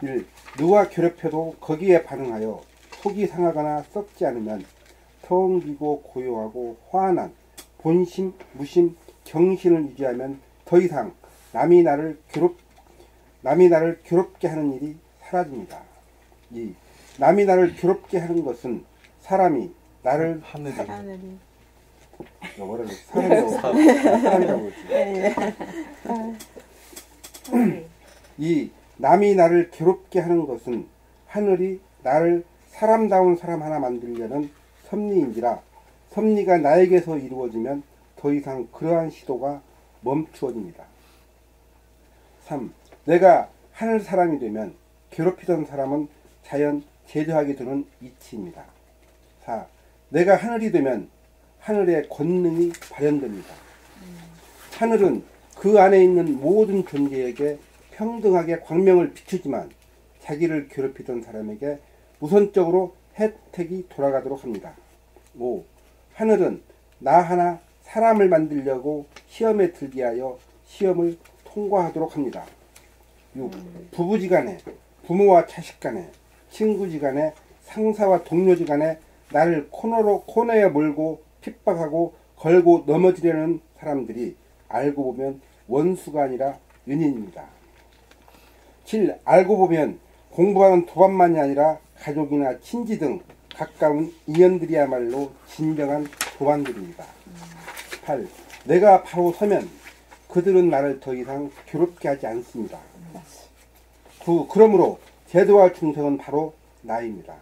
1. 누가 괴롭혀도 거기에 반응하여 속이 상하거나 썩지 않으면 텅 비고 고요하고 화한한 본심, 무심, 경신을 유지하면 더 이상 남이 나를 괴롭게 하는 일이 사라집니다. 2. 남이 나를 괴롭게 하는 것은 사람이 나를 하늘이 사람이라고 했지. 2. 남이 나를 괴롭게 하는 것은 하늘이 나를 사람다운 사람 하나 만들려는 섭리인지라 섭리가 나에게서 이루어지면 더 이상 그러한 시도가 멈추어집니다. 3. 내가 하늘 사람이 되면 괴롭히던 사람은 자연 제도하게 되는 이치입니다. 4. 내가 하늘이 되면 하늘의 권능이 발현됩니다. 하늘은 그 안에 있는 모든 존재에게 평등하게 광명을 비추지만 자기를 괴롭히던 사람에게 우선적으로 혜택이 돌아가도록 합니다. 5. 하늘은 나 하나 사람을 만들려고 시험에 들게 하여 시험을 통과하도록 합니다. 6. 부부지간에, 부모와 자식간에, 친구지간에, 상사와 동료지간에 나를 코너에 몰고 핍박하고 걸고 넘어지려는 사람들이 알고 보면 원수가 아니라 연인입니다. 7. 알고 보면 공부하는 도반만이 아니라 가족이나 친지 등 가까운 인연들이야말로 진정한 도반들입니다. 8. 내가 바로 서면 그들은 나를 더 이상 괴롭게 하지 않습니다. 9. 그러므로 제도와 충성은 바로 나입니다.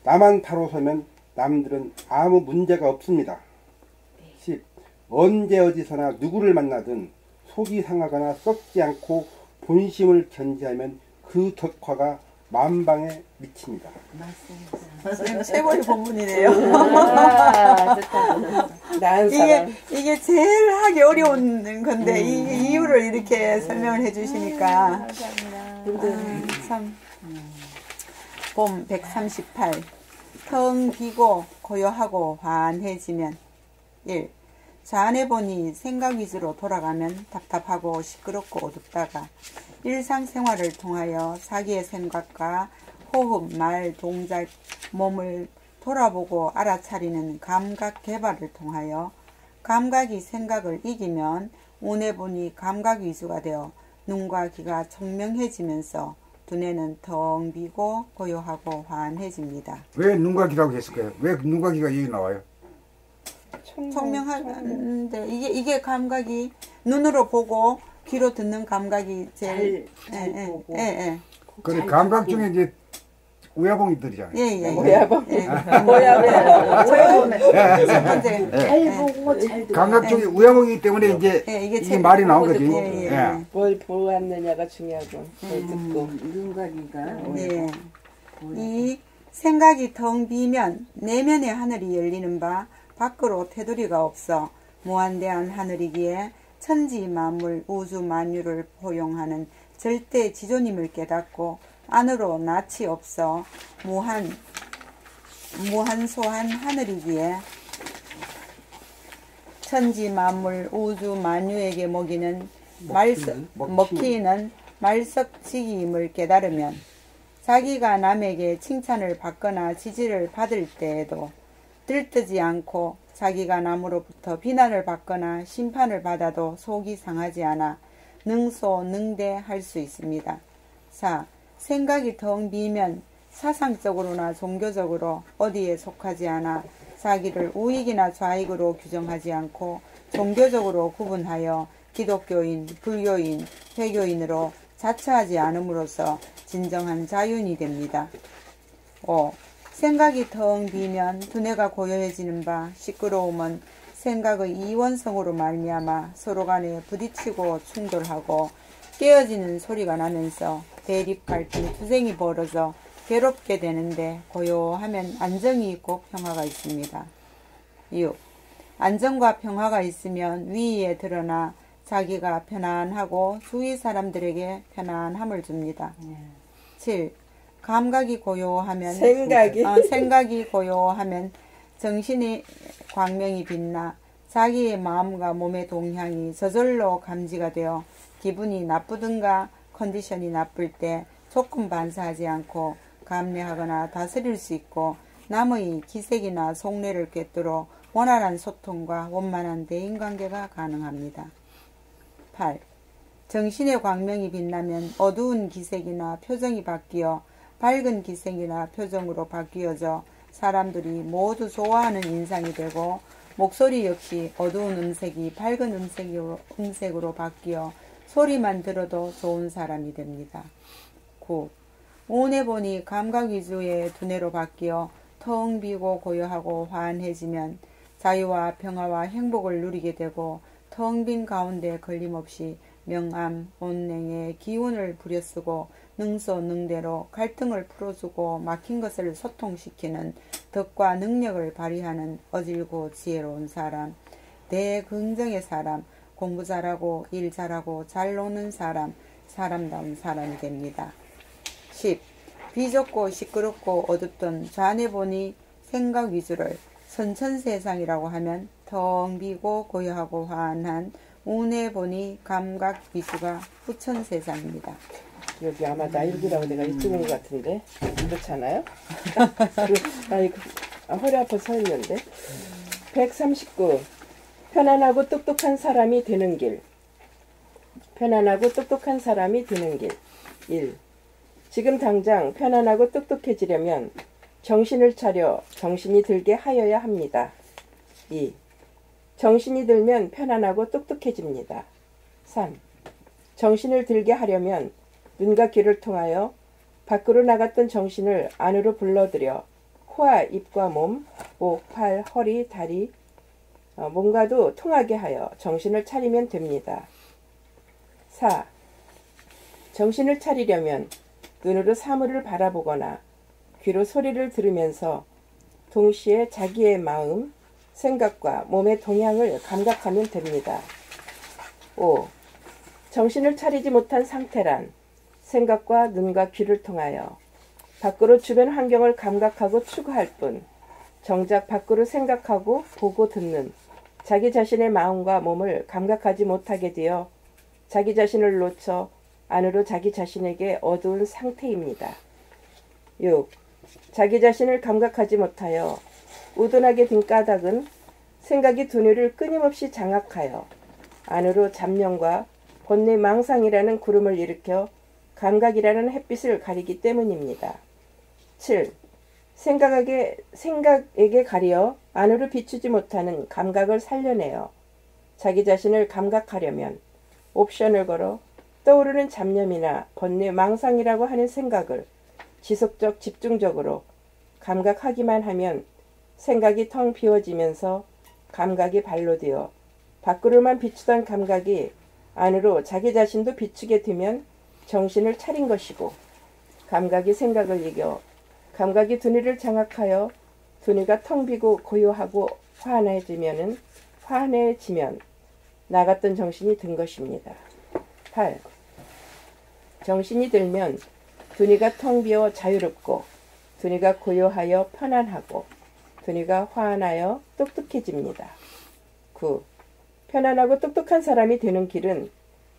나만 바로 서면 남들은 아무 문제가 없습니다. 10. 언제 어디서나 누구를 만나든 속이 상하거나 썩지 않고 본심을 견지하면 그 덕화가 만방에 미칩니다. 맞습니다. 최고의 본문이네요. 나은 사람. 이게 제일 하기 어려운 건데 이 이유를 이렇게 설명을 해주시니까 참. 봄 138 텅 비고 고요하고 환해지면 1. 저 안에 보니 생각 위주로 돌아가면 답답하고 시끄럽고 어둡다가 일상생활을 통하여 자기의 생각과 호흡, 말, 동작, 몸을 돌아보고 알아차리는 감각 개발을 통하여 감각이 생각을 이기면 오내보니 감각 위주가 되어 눈과 귀가 청명해지면서 두뇌는 텅 비고 고요하고 환해집니다. 왜 눈과 귀라고 했을까요? 왜 눈과 귀가 여기 나와요? 청명한데 이게 감각이 눈으로 보고 귀로 듣는 감각이 제일 잘 보고. 그래 감각 중에 이제 우야봉이 들이잖아요. 모야봉. 첫 번째. 잘 보고 잘 듣고. 감각 중에 우야봉이기 때문에 이제 이게 말이 나온 거지. 뭘 보았느냐가 중요하고 뭘 듣고. 눈과 귀가. 네. 이 생각이 텅 비면 내면의 하늘이 열리는 바 밖으로 테두리가 없어 무한대한 하늘이기에 천지 만물 우주 만유를 포용하는 절대 지존임을 깨닫고 안으로 낯이 없어 무한소한 하늘이기에 천지 만물 우주 만유에게 먹이는 먹히는 말석지기임을 깨달으면 자기가 남에게 칭찬을 받거나 지지를 받을 때에도 들뜨지 않고 자기가 남으로부터 비난을 받거나 심판을 받아도 속이 상하지 않아 능소능대할 수 있습니다. 4. 생각이 텅 비면 사상적으로나 종교적으로 어디에 속하지 않아 자기를 우익이나 좌익으로 규정하지 않고 종교적으로 구분하여 기독교인, 불교인, 회교인으로 자처하지 않음으로써 진정한 자윤이 됩니다. 5. 생각이 텅 비면 두뇌가 고요해지는 바 시끄러움은 생각의 이원성으로 말미암아 서로 간에 부딪히고 충돌하고 깨어지는 소리가 나면서 대립 갈등 투쟁이 벌어져 괴롭게 되는데 고요하면 안정이 있고 평화가 있습니다. 6. 안정과 평화가 있으면 위에 드러나 자기가 편안하고 주위 사람들에게 편안함을 줍니다. 7. 감각이 고요하면 생각이 고요하면 정신의 광명이 빛나 자기의 마음과 몸의 동향이 저절로 감지가 되어 기분이 나쁘든가 컨디션이 나쁠 때 조금 반사하지 않고 감내하거나 다스릴 수 있고 남의 기색이나 속내를 꿰뚫어 원활한 소통과 원만한 대인관계가 가능합니다. 8. 정신의 광명이 빛나면 어두운 기색이나 표정이 바뀌어 밝은 기색이나 표정으로 바뀌어져 사람들이 모두 좋아하는 인상이 되고 목소리 역시 어두운 음색이 밝은 음색으로 바뀌어 소리만 들어도 좋은 사람이 됩니다. 9. 오내보니 감각 위주의 두뇌로 바뀌어 텅 비고 고요하고 환해지면 자유와 평화와 행복을 누리게 되고 텅 빈 가운데 걸림없이 명암, 온냉의 기운을 부려쓰고 능소능대로 갈등을 풀어주고 막힌 것을 소통시키는 덕과 능력을 발휘하는 어질고 지혜로운 사람, 대긍정의 사람, 공부 잘하고 일 잘하고 잘 노는 사람, 사람다운 사람이 됩니다. 10. 비좁고 시끄럽고 어둡던 좌뇌보니 생각 위주를 선천세상이라고 하면 텅 비고 고요하고 환한 우뇌보니 감각 위주가 후천세상입니다. 여기 아마 나일기라고 내가 읽은 것 같은데 그렇잖아요? 허리 아파 서 있는데 139. 편안하고 똑똑한 사람이 되는 길. 편안하고 똑똑한 사람이 되는 길. 1. 지금 당장 편안하고 똑똑해지려면 정신을 차려 정신이 들게 하여야 합니다. 2. 정신이 들면 편안하고 똑똑해집니다. 3. 정신을 들게 하려면 눈과 귀를 통하여 밖으로 나갔던 정신을 안으로 불러들여 코와 입과 몸, 목, 팔, 허리, 다리, 몸과도 통하게 하여 정신을 차리면 됩니다. 4. 정신을 차리려면 눈으로 사물을 바라보거나 귀로 소리를 들으면서 동시에 자기의 마음, 생각과 몸의 동향을 감각하면 됩니다. 5. 정신을 차리지 못한 상태란 생각과 눈과 귀를 통하여 밖으로 주변 환경을 감각하고 추구할 뿐 정작 밖으로 생각하고 보고 듣는 자기 자신의 마음과 몸을 감각하지 못하게 되어 자기 자신을 놓쳐 안으로 자기 자신에게 어두운 상태입니다. 6. 자기 자신을 감각하지 못하여 우둔하게 든 까닭은 생각이 두뇌를 끊임없이 장악하여 안으로 잡념과 번뇌 망상이라는 구름을 일으켜 감각이라는 햇빛을 가리기 때문입니다. 7. 생각에게 가려 안으로 비추지 못하는 감각을 살려내어 자기 자신을 감각하려면 옵션을 걸어 떠오르는 잡념이나 번뇌 망상이라고 하는 생각을 지속적 집중적으로 감각하기만 하면 생각이 텅 비워지면서 감각이 발로 되어 밖으로만 비추던 감각이 안으로 자기 자신도 비추게 되면 정신을 차린 것이고 감각이 생각을 이겨 감각이 두뇌를 장악하여 두뇌가 텅 비고 고요하고 환해지면 나갔던 정신이 든 것입니다. 8. 정신이 들면 두뇌가 텅 비어 자유롭고 두뇌가 고요하여 편안하고 두뇌가 환하여 똑똑해집니다. 9. 편안하고 똑똑한 사람이 되는 길은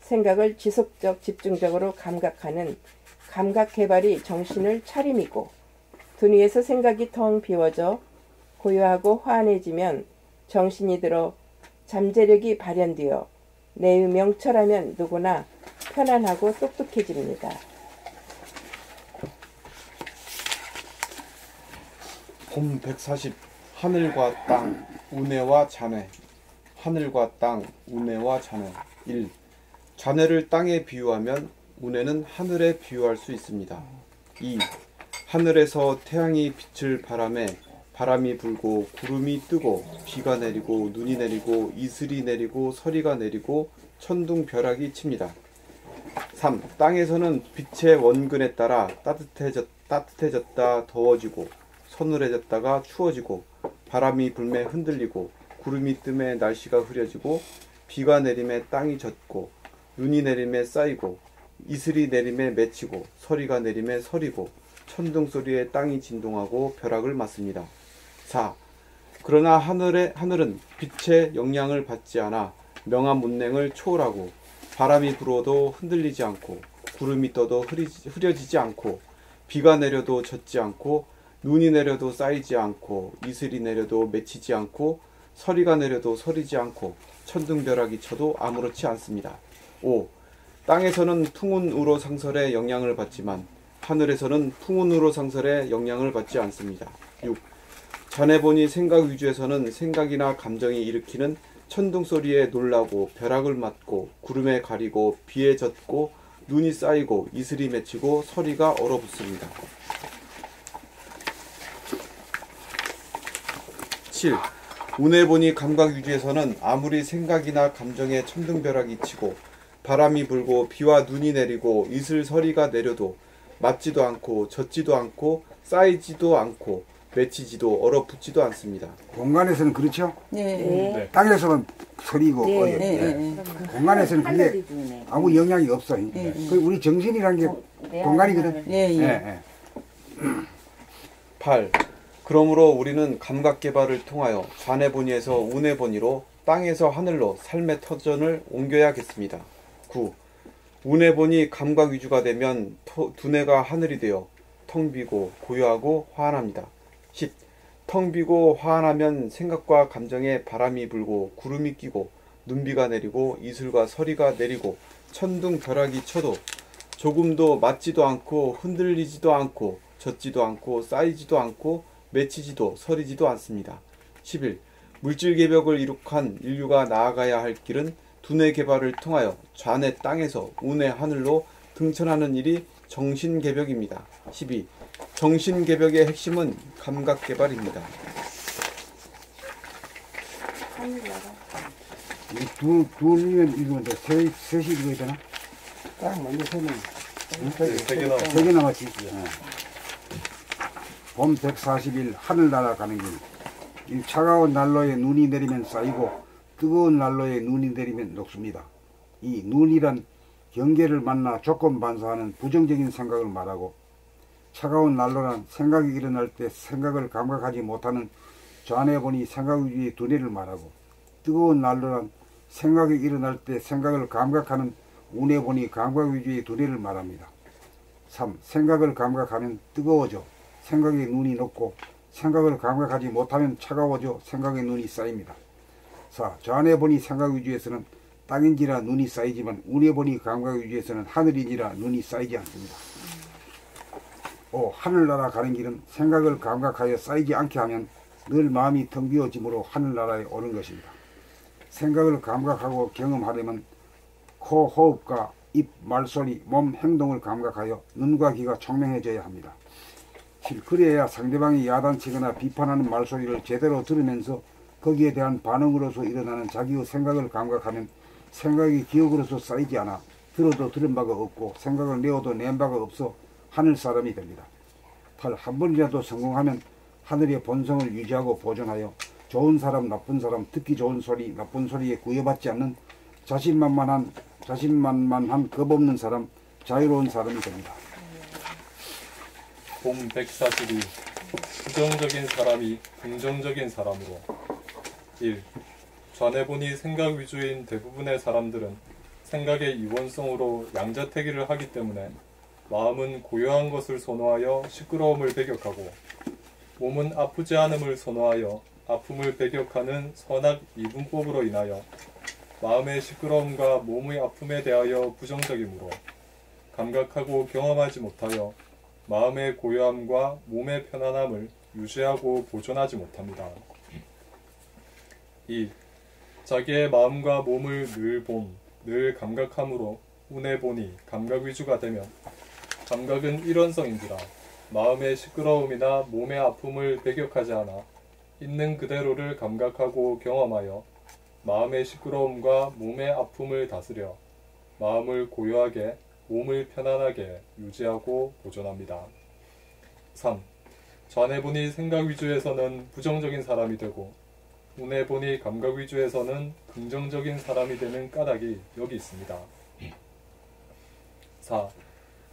생각을 지속적, 집중적으로 감각하는 감각 개발이 정신을 차림이고, 두뇌에서 생각이 텅 비워져 고요하고 환해지면 정신이 들어 잠재력이 발현되어 내의 명철하면 누구나 편안하고 똑똑해집니다. 봄 140 하늘과 땅 우뇌와 잔해. 하늘과 땅 우뇌와 잔해. 1. 잔해를 땅에 비유하면 우뇌는 하늘에 비유할 수 있습니다. 2. 하늘에서 태양이 빛을 바람에 바람이 불고 구름이 뜨고 비가 내리고 눈이 내리고 이슬이 내리고 서리가 내리고 천둥벼락이 칩니다. 3. 땅에서는 빛의 원근에 따라 따뜻해졌다 더워지고 서늘해졌다가 추워지고 바람이 불매 흔들리고 구름이 뜸에 날씨가 흐려지고 비가 내림에 땅이 젖고 눈이 내림에 쌓이고 이슬이 내림에 맺히고 서리가 내림에 서리고 천둥 소리에 땅이 진동하고 벼락을 맞습니다. 4. 그러나 하늘은 빛의 영향을 받지 않아 명암 문맹을 초월하고 바람이 불어도 흔들리지 않고 구름이 떠도 흐려지지 않고 비가 내려도 젖지 않고 눈이 내려도 쌓이지 않고 이슬이 내려도 맺히지 않고 서리가 내려도 서리지 않고 천둥벼락이 쳐도 아무렇지 않습니다. 5. 땅에서는 풍운으로 상설에 영향을 받지만 하늘에서는 풍운으로 상설에 영향을 받지 않습니다. 6. 전에 보니 생각 위주에서는 생각이나 감정이 일으키는 천둥 소리에 놀라고 벼락을 맞고 구름에 가리고 비에 젖고 눈이 쌓이고 이슬이 맺히고 서리가 얼어붙습니다. 7. 운에 보니 감각 위주에서는 아무리 생각이나 감정에 천둥벼락이 치고 바람이 불고 비와 눈이 내리고 이슬 서리가 내려도 맞지도 않고 젖지도 않고 쌓이지도 않고 맺히지도 얼어붙지도 않습니다. 공간에서는 그렇죠? 네. 땅에서는 서리고 네, 어려. 네. 공간에서는 그게 아무 영향이 없어. 그 우리 정신이란 게 공간이거든. 예. 8. 그러므로 우리는 감각 개발을 통하여 좌뇌본위에서 우뇌본위로 땅에서 하늘로 삶의 터전을 옮겨야겠습니다. 9. 우뇌본이 감각 위주가 되면 두뇌가 하늘이 되어 텅 비고 고요하고 화한합니다. 10. 텅 비고 화한하면 생각과 감정에 바람이 불고 구름이 끼고 눈비가 내리고 이슬과 서리가 내리고 천둥 벼락이 쳐도 조금도 맞지도 않고 흔들리지도 않고 젖지도 않고 쌓이지도 않고 맺히지도 서리지도 않습니다. 11. 물질 개벽을 이룩한 인류가 나아가야 할 길은 두뇌 개발을 통하여 좌뇌 땅에서 우뇌 하늘로 등천하는 일이 정신 개벽입니다. 12. 정신 개벽의 핵심은 감각 개발입니다. 둘이면 읽으면 돼. 셋이 읽어야 되나? 딱 먼저 세는 세 개 남았지. 봄 140일 하늘 날아가는 길. 이 차가운 난로에 눈이 내리면 쌓이고 뜨거운 난로에 눈이 내리면 녹습니다. 이 눈이란 경계를 만나 조건 반사하는 부정적인 생각을 말하고, 차가운 난로란 생각이 일어날 때 생각을 감각하지 못하는 좌뇌본이 생각 위주의 두뇌를 말하고, 뜨거운 난로란 생각이 일어날 때 생각을 감각하는 우뇌본이 감각 위주의 두뇌를 말합니다. 3. 생각을 감각하면 뜨거워져 생각의 눈이 녹고, 생각을 감각하지 못하면 차가워져 생각의 눈이 쌓입니다. 4. 좌뇌본이 생각 위주에서는 땅인지라 눈이 쌓이지만 우뇌본이 감각 위주에서는 하늘인지라 눈이 쌓이지 않습니다. 5. 하늘나라 가는 길은 생각을 감각하여 쌓이지 않게 하면 늘 마음이 텅 비어짐으로 하늘나라에 오는 것입니다. 생각을 감각하고 경험하려면 코 호흡과 입, 말소리, 몸 행동을 감각하여 눈과 귀가 총명해져야 합니다. 그래야 상대방이 야단치거나 비판하는 말소리를 제대로 들으면서 거기에 대한 반응으로서 일어나는 자기의 생각을 감각하면 생각이 기억으로서 쌓이지 않아 들어도 들은 바가 없고 생각을 내어도 낸 바가 없어 하늘 사람이 됩니다. 8. 한 번이라도 성공하면 하늘의 본성을 유지하고 보존하여 좋은 사람, 나쁜 사람, 듣기 좋은 소리, 나쁜 소리에 구애받지 않는 자신만만한 겁없는 사람, 자유로운 사람이 됩니다. 봄 142. 부정적인 사람이 긍정적인 사람으로. 1. 전에 보니 생각 위주인 대부분의 사람들은 생각의 이원성으로 양자택일을 하기 때문에 마음은 고요한 것을 선호하여 시끄러움을 배격하고 몸은 아프지 않음을 선호하여 아픔을 배격하는 선악 이분법으로 인하여 마음의 시끄러움과 몸의 아픔에 대하여 부정적이므로 감각하고 경험하지 못하여 마음의 고요함과 몸의 편안함을 유지하고 보존하지 못합니다. 2. 자기의 마음과 몸을 늘 감각함으로 운해 보니 감각 위주가 되면 감각은 일원성인지라 마음의 시끄러움이나 몸의 아픔을 배격하지 않아 있는 그대로를 감각하고 경험하여 마음의 시끄러움과 몸의 아픔을 다스려 마음을 고요하게 몸을 편안하게 유지하고 보존합니다. 3. 전에 보니 생각 위주에서는 부정적인 사람이 되고 운해 보니 감각 위주에서는 긍정적인 사람이 되는 까닭이 여기 있습니다. 4.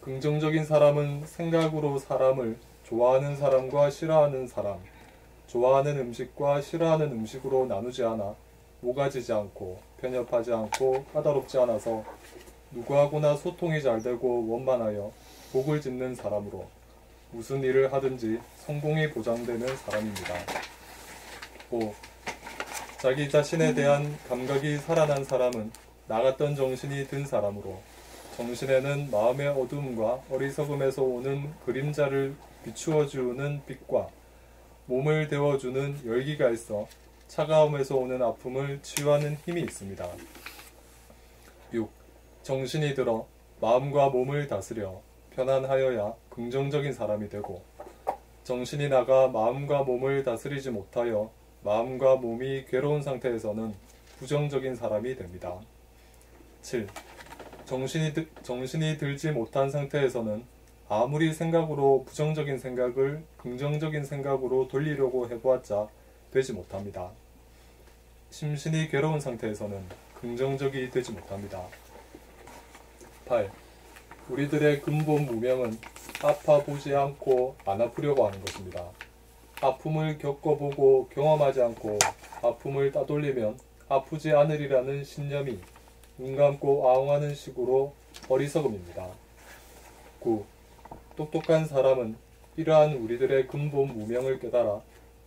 긍정적인 사람은 생각으로 사람을 좋아하는 사람과 싫어하는 사람, 좋아하는 음식과 싫어하는 음식으로 나누지 않아 모가지지 않고 편협하지 않고 까다롭지 않아서 누구하고나 소통이 잘 되고 원만하여 복을 짓는 사람으로 무슨 일을 하든지 성공이 보장되는 사람입니다. 5. 자기 자신에 대한 감각이 살아난 사람은 나갔던 정신이 든 사람으로 정신에는 마음의 어두움과 어리석음에서 오는 그림자를 비추어주는 빛과 몸을 데워주는 열기가 있어 차가움에서 오는 아픔을 치유하는 힘이 있습니다. 6. 정신이 들어 마음과 몸을 다스려 편안하여야 긍정적인 사람이 되고 정신이 나가 마음과 몸을 다스리지 못하여 마음과 몸이 괴로운 상태에서는 부정적인 사람이 됩니다. 7. 정신이 들지 못한 상태에서는 아무리 생각으로 부정적인 생각을 긍정적인 생각으로 돌리려고 해보았자 되지 못합니다. 심신이 괴로운 상태에서는 긍정적이 되지 못합니다. 8. 우리들의 근본 무명은 아파보지 않고 안 아프려고 하는 것입니다. 아픔을 겪어보고 경험하지 않고 아픔을 따돌리면 아프지 않으리라는 신념이 눈 감고 아웅하는 식으로 어리석음입니다. 9. 똑똑한 사람은 이러한 우리들의 근본 무명을 깨달아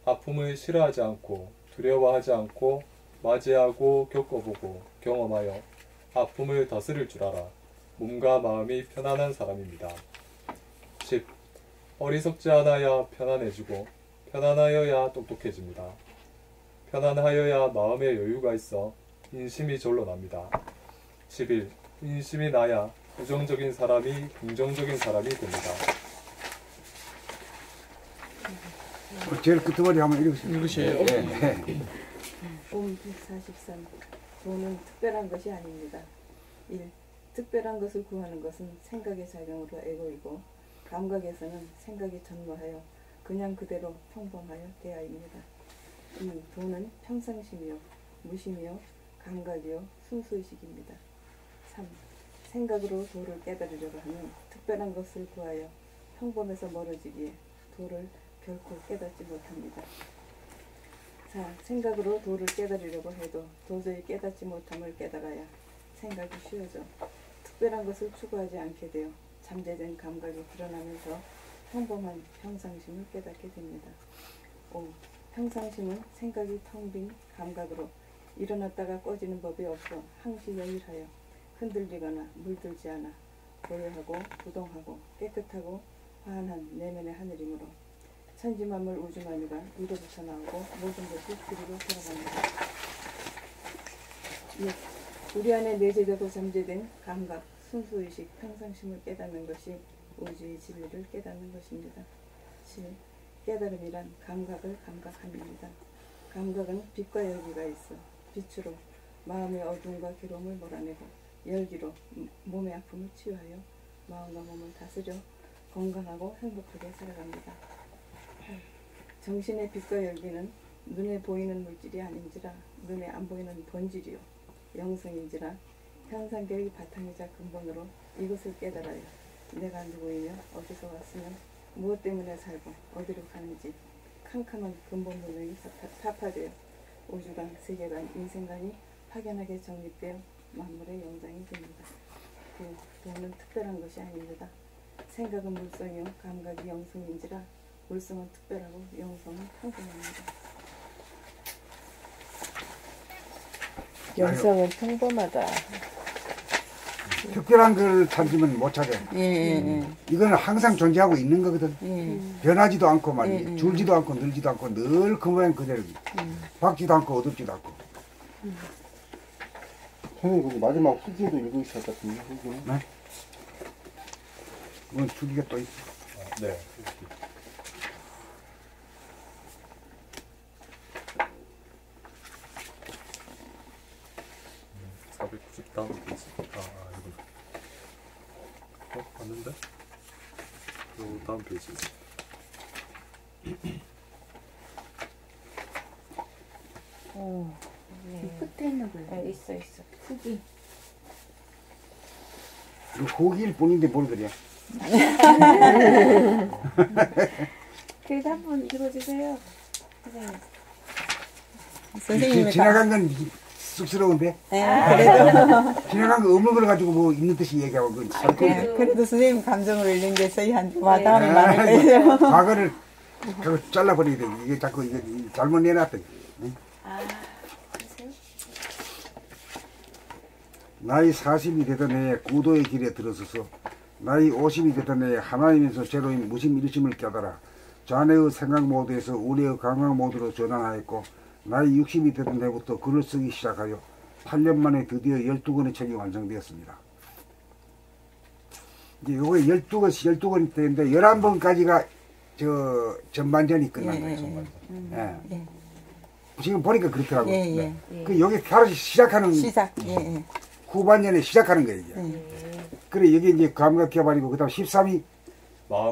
아픔을 싫어하지 않고 두려워하지 않고 맞이하고 겪어보고 경험하여 아픔을 다스릴 줄 알아 몸과 마음이 편안한 사람입니다. 10. 어리석지 않아야 편안해지고 편안하여야 똑똑해집니다. 편안하여야 마음에 여유가 있어 인심이 절로 납니다. 11. 인심이 나야 부정적인 사람이 긍정적인 사람이 됩니다. 제일 끝머리 한번 읽으세요. 봄 143. 돈은 특별한 것이 아닙니다. 1. 특별한 것을 구하는 것은 생각의 작용으로 애고이고 감각에서는 생각이 전무하여 그냥 그대로 평범하여 대하입니다. 2. 돈은 평상심이요 무심이요 감각이요 순수의식입니다. 3. 생각으로 도를 깨달으려고 하면 특별한 것을 구하여 평범에서 멀어지기에 도를 결코 깨닫지 못합니다. 4. 생각으로 도를 깨달으려고 해도 도저히 깨닫지 못함을 깨달아야 생각이 쉬워져 특별한 것을 추구하지 않게 되어 잠재된 감각이 드러나면서 평범한 평상심을 깨닫게 됩니다. 5. 평상심은 생각이 텅 빈 감각으로 일어났다가 꺼지는 법이 없어 항시 여일하여 흔들리거나 물들지 않아 고요하고 부동하고 깨끗하고 환한 내면의 하늘이므로 천지만물 우주만유가 위로부터 나오고 모든 것이 그리로 돌아갑니다. 6. 우리 안에 내재되고 잠재된 감각, 순수의식, 평상심을 깨닫는 것이 우주의 진리를 깨닫는 것입니다. 7. 깨달음이란 감각을 감각함입니다. 감각은 빛과 열기가 있어 빛으로 마음의 어두움과 괴로움을 몰아내고 열기로 몸의 아픔을 치유하여 마음과 몸을 다스려 건강하고 행복하게 살아갑니다. 8. 정신의 빛과 열기는 눈에 보이는 물질이 아닌지라 눈에 안 보이는 본질이요 영성인지라 현상계의 바탕이자 근본으로 이것을 깨달아요. 내가 누구이며 어디서 왔으면 무엇 때문에 살고 어디로 가는지 캄캄한 근본 문명이 타파되어 우주관, 세계관, 인생관이 확연하게 정립되어 만물의 영장이 됩니다. 그 돈은 특별한 것이 아닙니다. 생각은 물성이요 감각이 영성인지라 물성은 특별하고 영성은 평범합니다. 영성은 평범하다. 특별한 걸 찾으면 못 찾아요. 이거는 항상 존재하고 있는 거거든. 변하지도 않고 말이야. 줄지도 않고 늘지도 않고 늘 그 모양 그대로. 박지도 않고 어둡지도 않고. 선생님 근데 마지막 후기도 읽으실 것 같은데 후기는? 네? 그건 주기가 또 있어. 네. 490다음 페이지. 이거. 맞는데? 요 다음 페이지. 끝에 있는 거 있어. 후기. 후기일 뿐인데 뭘 그래. 그래도 한번 읽어주세요. 선생님. 선생님이 지나간 건 쑥스러운데. 그래도 지나간 거 없는 걸 가지고 뭐 있는 듯이 얘기하고 그건 참 그래도 선생님 감정을 읽는 게 저희한테 와닿음이 많을 거예요. 과거를 잘라버려야 돼. 이게 자꾸 이게 잘못 내놨더니. 응? 나이 40이 되던 해에 구도의 길에 들어서서 나이 50이 되던 해에 하나님에서 제로인 무심 일심을 깨달아 자네의 생각 모드에서 우리의 감각 모드로 전환하였고 나이 60이 되던 해부터 글을 쓰기 시작하여 8년 만에 드디어 12권의 책이 완성되었습니다. 이제 요거 12권이 되는데 11번까지가 저 전반전이 끝난 거예요. 예. 지금 보니까 그렇더라고요. 그 여기 바로 시작하는 후반전에 시작하는 거예요. 이제. 그래 여기 이제 감각 개발이고 그다음 13이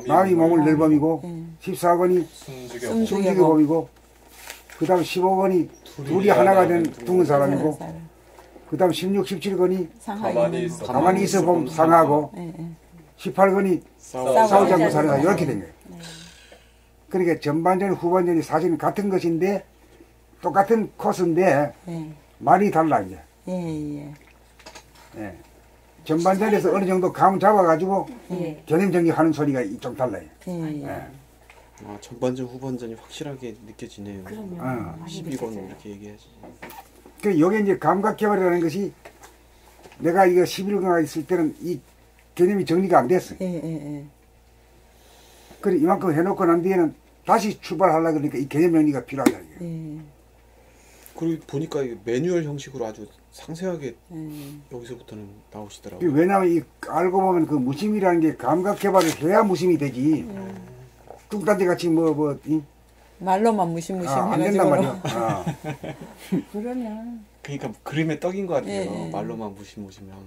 마음이 몸을 낼범이고 14권이 숨죽의 범이고 그다음 15권이 둘이 하나가 된 둥은 사람이고 그다음 16, 17권이 가만히 있어 봄 상하고 18권이 싸우지 않고 사는 사람 이렇게 된 거예요. 그러니까 전반전 후반전이 사실은 같은 것인데 똑같은 코스인데 말이 달라 이제. 예. 전반전에서 어느 정도 감 잡아가지고 개념 정리하는 소리가 좀 달라요. 아, 전반전 후반전이 확실하게 느껴지네요. 그럼요. 12권 이렇게 얘기하지. 그 요게 이제 감각 개발이라는 것이 내가 이거 11권가 있을 때는 이 개념이 정리가 안 됐어요. 그래 이만큼 해놓고 난 뒤에는 다시 출발하려고 그러니까 이 개념 정리가 필요하다. 그리고 보니까 이게 매뉴얼 형식으로 아주 상세하게 여기서부터는 나오시더라고요. 왜냐하면 이 알고 보면 그 무심이라는 게 감각 개발을 해야 무심이 되지. 뚱딴지 같이 말로만 무심무심 안 된단 말이야. 그러면 그러니까 그림의 떡인 것 같아요. 말로만 무심무심하면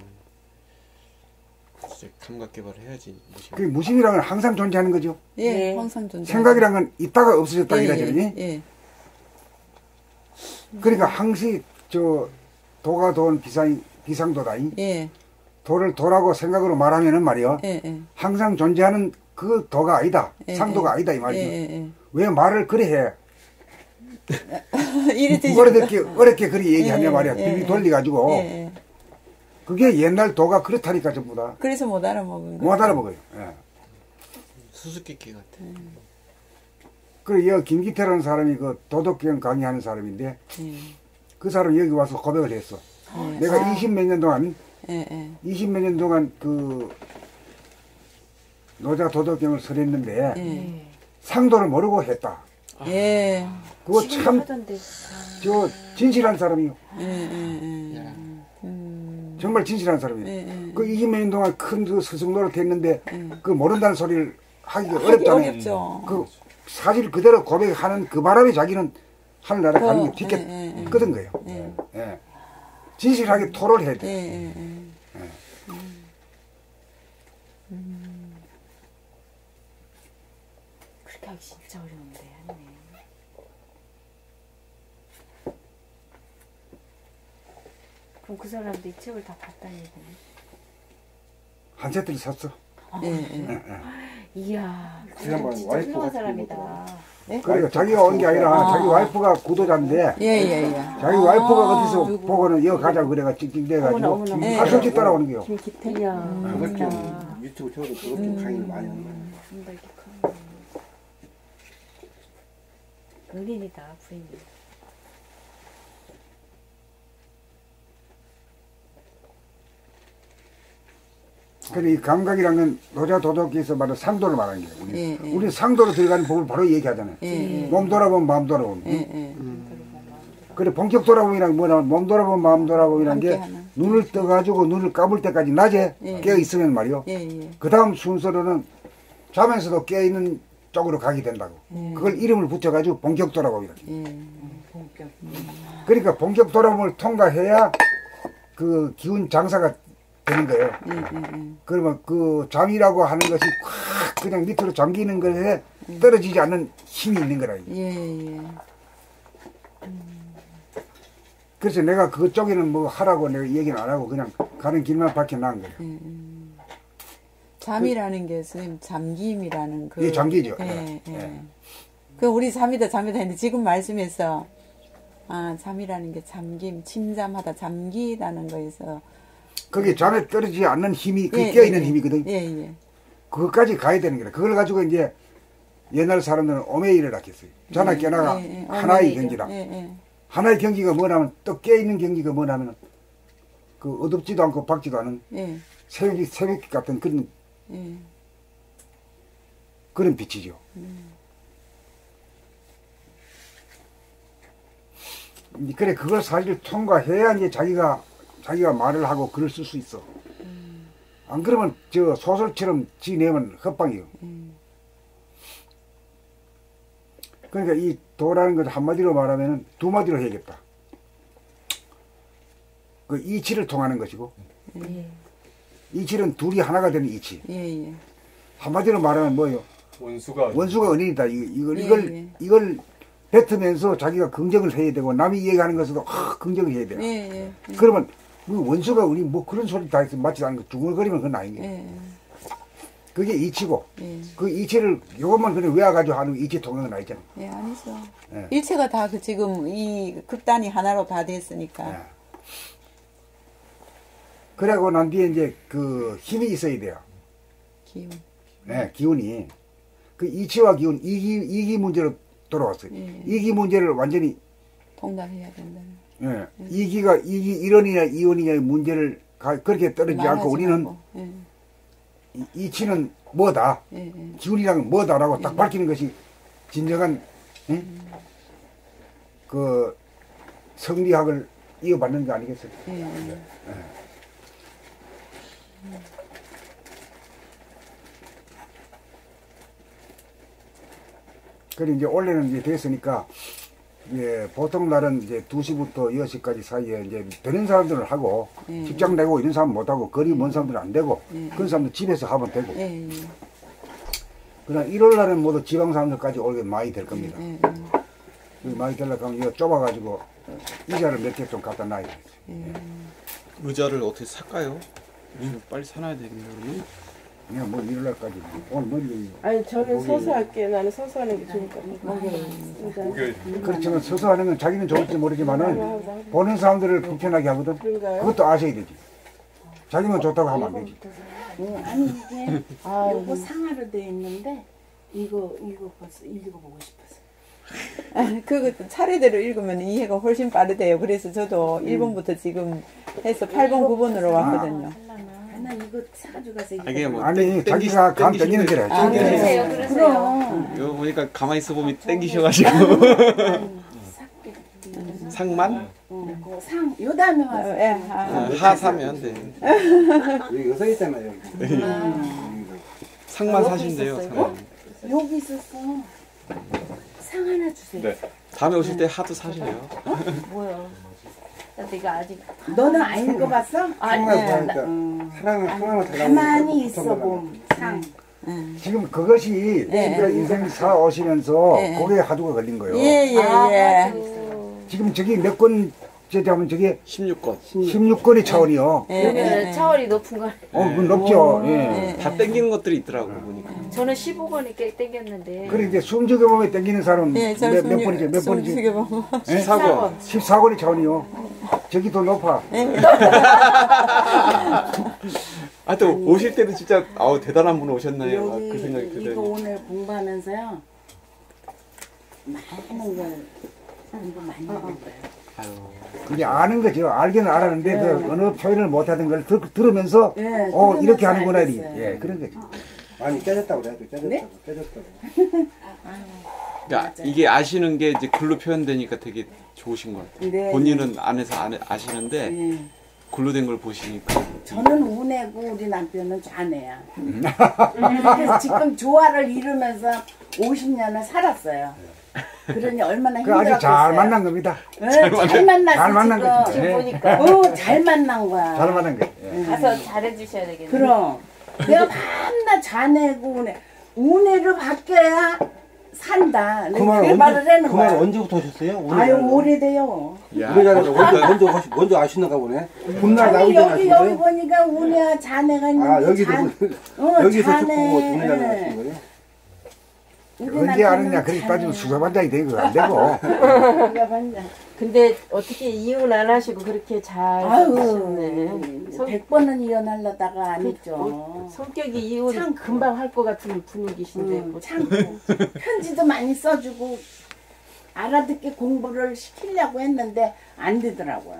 진짜 감각 개발을 해야지. 그 무심이라는 건 항상 존재하는 거죠. 항상 존재. 생각이란 건 있다가 없어졌다 이라잖아요. 그러니까 항시 저 도가 도는 비상도다잉. 도를 도라고 생각으로 말하면은 말이요. 항상 존재하는 그 도가 아니다. 상도가 아니다 이 말이죠. 왜 말을 그래 해? 어렵게 그리 얘기하냐 말이야. 비비 돌려가지고. 그게 옛날 도가 그렇다니까 전부 다. 그래서 못 알아먹은 거예요. 못 알아먹어요. 수수께끼 같아. 그래 여 김기태라는 사람이 그 도덕경 강의하는 사람인데 그 사람이 여기 와서 고백을 했어. 내가 20몇 년 동안 20몇 년 동안 그 노자 도덕경을 설했는데 상도를 모르고 했다. 그거 참 저 진실한 사람이요. 정말 진실한 사람이에요. 그 20몇 년 동안 큰 그 스승 노릇 했는데 그 모른다는 소리를 하기가 어렵잖아요. 어렵죠. 그 사실 그대로 고백하는 그 바람에 자기는 하늘나라 가는 게 뒤께 끄던 거예요. 진실하게 토로를 해야 돼. 그렇게 하기 진짜 어려운데 하네. 그럼 그 사람도 이 책을 다 봤다는 얘기네. 한 세트를 샀어. 이야, 그 지난번 진짜 와이프 훌륭한 같은 사람이다. 거더라. 그러니까 자기가 온 게 아니라 자기 와이프가 구도자인데 예예예. 자기 와이프가 어디서 보고는 이거 가자 그래가 찍찍대가지고 네. 알속지 따라오는 거요. 그것 좀 유튜브 저도 그것 좀 강의를 많이 하는 거예요. 은인이다 부인이. 그래 이 감각이란 건 노자 도덕에서 말하는 상도를 말하는 거예요. 우리. 예, 예. 우리 상도로 들어가는 법을 바로 얘기하잖아요. 예, 예. 몸 돌아보면 마음 돌아보면. 예, 예. 그래 본격 돌아봄이란 뭐냐면 몸 돌아보면 마음 돌아봄이란 게 함께하는. 눈을 떠가지고 눈을 감을 때까지 낮에 예. 깨어 있으면 말이요. 예, 예. 그 다음 순서로는 자면서도 깨어 있는 쪽으로 가게 된다고. 그걸 이름을 붙여가지고 본격 돌아봄이라. 예. 그러니까 본격 돌아봄을 통과해야 그 기운 장사가 되는 거예요. 예, 예. 그러면 그 잠이라고 하는 것이 확 그냥 밑으로 잠기는 것에 떨어지지 않는 힘이 있는 거라. 예, 예. 그래서 내가 그쪽에는 뭐 하라고 내가 얘기는 안 하고 그냥 가는 길만 밝혀놓은 거예요. 잠이라는 게 선생님 잠김이라는 그 예, 잠기죠. 예, 예. 예. 그 우리 잠이다 했는데 지금 말씀에서 아 잠이라는 게 잠김, 침잠하다 잠기라는 거에서 거기 잠에 떨어지지 않는 힘이 그 예, 깨어있는 예, 힘이거든. 예, 예. 그것까지 가야 되는 거라. 그걸 가지고 이제 옛날 사람들은 오메이를 낳겠어요. 자나 깨나가 예, 예. 하나의 어머니죠. 경지라. 예, 예. 하나의 경지가 뭐냐면 또 깨어있는 경지가 뭐냐면 그 어둡지도 않고 밝지도 않은 예, 새벽 같은 그런 예. 그런 빛이죠. 그래 그걸 사실 통과해야 이제 자기가 말을 하고 글을 쓸 수 있어. 안 그러면 저 소설처럼 지내면 헛방이요. 그러니까 이 도라는 것 한마디로 말하면 두 마디로 해야겠다. 그 이치를 통하는 것이고 이치는 둘이 하나가 되는 이치. 예, 예. 한마디로 말하면 뭐예요? 원수가 은인이다. 이걸 뱉으면서 자기가 긍정을 해야 되고 남이 얘기하는 것에도 긍정을 해야 돼요. 예, 예. 그러면 뭐 원수가 우리 뭐 그런 소리 다 해서 맞지 않은 거 중얼거리면 그건 아닌 거예요. 예, 그게 이치고 예. 그 이치를 요것만 그냥 외워가지고 하는 이치 통역은 아니잖아요. 예, 아니죠. 예. 일체가 다 그 지금 이 극단이 하나로 다 됐으니까. 예. 그러고 난 뒤에 이제 그 힘이 있어야 돼요. 기운. 예, 기운이. 그 이치와 기운, 이기 문제로 돌아왔어요. 예. 이기 문제를 완전히, 통달해야 된다는. 예, 이기가, 일원이냐 이원이냐의 문제를 그렇게 떨어지지 않고 말하지 우리는 말고. 예, 이치는 뭐다, 예, 예. 기운이란 뭐다라고 딱 밝히는 것이 진정한, 예? 그 성리학을 이어받는 거 아니겠어요? 예, 예. 그래 이제 원래는 이제 됐으니까 예, 보통 날은 이제 2시부터 6시까지 사이에 이제 되는 사람들은 하고 직장 내고 이런 사람 못 하고 거리 먼 사람들은 안 되고 그런 사람들 집에서 하면 되고 예, 예. 그다음 일요일 날은 모두 지방 사람들까지 오게 많이 될 겁니다. 예, 많이 되려고 하면 이거 좁아가지고 의자를 몇 개 좀 갖다 놔야 되겠어요. 의자를 어떻게 살까요? 빨리 사놔야 되겠네요. 그러면. 그냥 뭐 일요일 날까지 오늘 뭐 이거 아니 저는 서서 할게. 나는 서서 하는 게 좋을 것 같아. 그렇지만 서서 하는 건 자기는 좋을지 모르지만은 보는 사람들을 불편하게 하거든. 그런가요? 그것도 아셔야 되지. 자기만 좋다고 하면 안 되지. 아니 이게 요거 상하로 되어 있는데 이거 벌써 읽어보고 싶어서. 그거 차례대로 읽으면 이해가 훨씬 빠르대요. 그래서 저도 1번부터 지금 해서 8번, 9번으로 왔거든요. 나 이거 사가지고 가서 이게 뭐 아니 자기가 감 땡기는 거래. 아, 그러세요, 그러세요. 이거 보니까 가만히 있어 보면 땡기셔가지고 상만 상 요담에 와서 예, 하사면 돼. 여기 여섯 있잖아요. 상만 사신대요. 상. 여기 있었어. 상 하나 주세요. 네. 다음에 오실 때 하도 사시네요. 뭐야? 나 내가 아직 너는 안 읽어봤어? 사랑을 달라고 가만히 있어 봄 상. 지금 그것이 그러니까 인생 살아오시면서 그게 하두가 걸린 거예요. 예, 예, 예. 지금 저기 몇 권, 하면 저게 16권. 16권의 차원이요. 그러면 차월이 높은 거. 그건 높죠. 예. 다 땡기는 것들이 있더라고 보니까. 저는 15번이 꽤 땡겼는데. 그래 이제 숨죽여 보면 땡기는 사람은 예, 저 몇 번이죠? 몇 번이지? 숨죽여 보면 14번. 14권이 전이요. 저기 더 높아. 또 오실 때도 진짜 대단한 분 오셨나요? 여기 그 생각이 이거 들어요. 오늘 공부하면서요 많은 걸 공부 많이 하는 거예요. 그게 아는 거죠. 알기는 알았는데 그 어느 표현을 못하던 걸 들으면서 네, 이렇게 들으면서 하는구나. 알겠어요. 예, 그런 거죠. 많이 깨졌다고 그래요. 깨졌다고. 네? 깨졌다고. 그러니까 이게 아시는 게 이제 글로 표현되니까 되게 좋으신 것 같아요. 네. 본인은 안에서 아시는데 네. 글로 된 걸 보시니까 저는 우내고 우리 남편은 좌내야. 그래서 지금 조화를 이루면서 50년을 살았어요. 그러니 얼마나 그 힘들었겠어요. 아주 잘 만난 겁니다. 잘 만났어. 잘 만난 지금. 거지. 지금 예. 보니까 잘 만난 거야. 잘 만난 거. 예. 가서 잘해주셔야 되겠네. 그럼 내가 밤낮 좌내고 우내로 바뀌어야 산다. 그 말 그 말을 하는 그 말 거야. 언제부터 하셨어요? 아유 오래돼요. 먼저 아시는가 보네. 봄날 아니 나오지 여기 않았어요? 보니까 우네와 자네가 있는데 여기도 여기서 듣고 봄날 자네. 나가신 거예요? 언제 알았냐? 그렇게 따지면 수사반장이 되고 안 되고. 근데 어떻게 이혼 안 하시고 그렇게 잘 아유 사셨네. 100번은 이혼하려다가 안 했죠. 성격이 이혼 참 금방 할 것 같은 분위기신데. 뭐. 참고 편지도 많이 써주고 알아듣게 공부를 시키려고 했는데 안 되더라고요.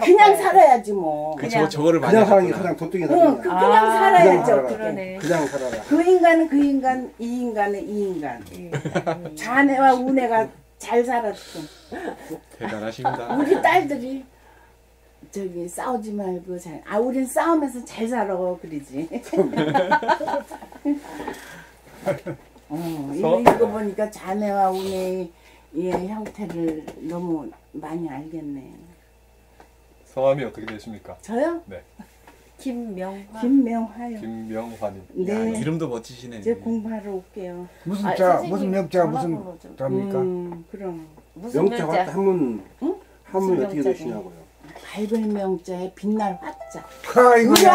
그냥 살아야지 뭐. 저거를 많이 그냥 사는 게 하셨구나. 가장 도둑이 그냥 살아야지 그냥 어떻게. 그러네. 그냥 살아라. 그 인간은 그 인간, 이 인간은 이 인간. 자네와 우네가 잘 살았어. 대단하십니다. 우리 딸들이 저기 싸우지 말고 우린 싸우면서 잘 살아 그러지. 이거 보니까 자네와 우네의 형태를 너무 많이 알겠네. 성함이 어떻게 되십니까? 저요? 네. 김명화. 김명화요. 김명환님. 네. 이름도 멋지시네. 이제 공부하러 올게요. 무슨 선생님, 무슨 명자, 무슨 전화번호 좀. 자입니까? 그럼 무슨 명자 명자? 한문 무슨 어떻게 명자지? 되시냐고요? 밝은 명자에 빛날 화자. 아이고, 우리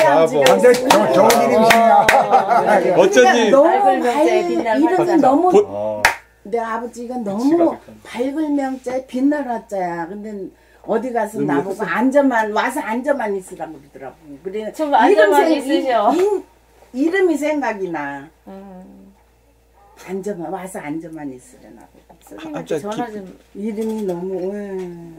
아버지가 완전 좋은 이름이시냐. 어쩐지 너무 밝은 명자에 빛날 이름이 화자. 너무 내 아버지가 위치가 너무 좋다. 밝은 명자에 빛날 화자야. 근데 어디 가서 너무 나보고 와서 앉아만 있으라고 그러더라고. 그래 좀 앉아만 이름 있으셔. 이름이 생각이 나. 와서 앉아만 있으려나. 선생님한테 전화 좀. 이름이 너무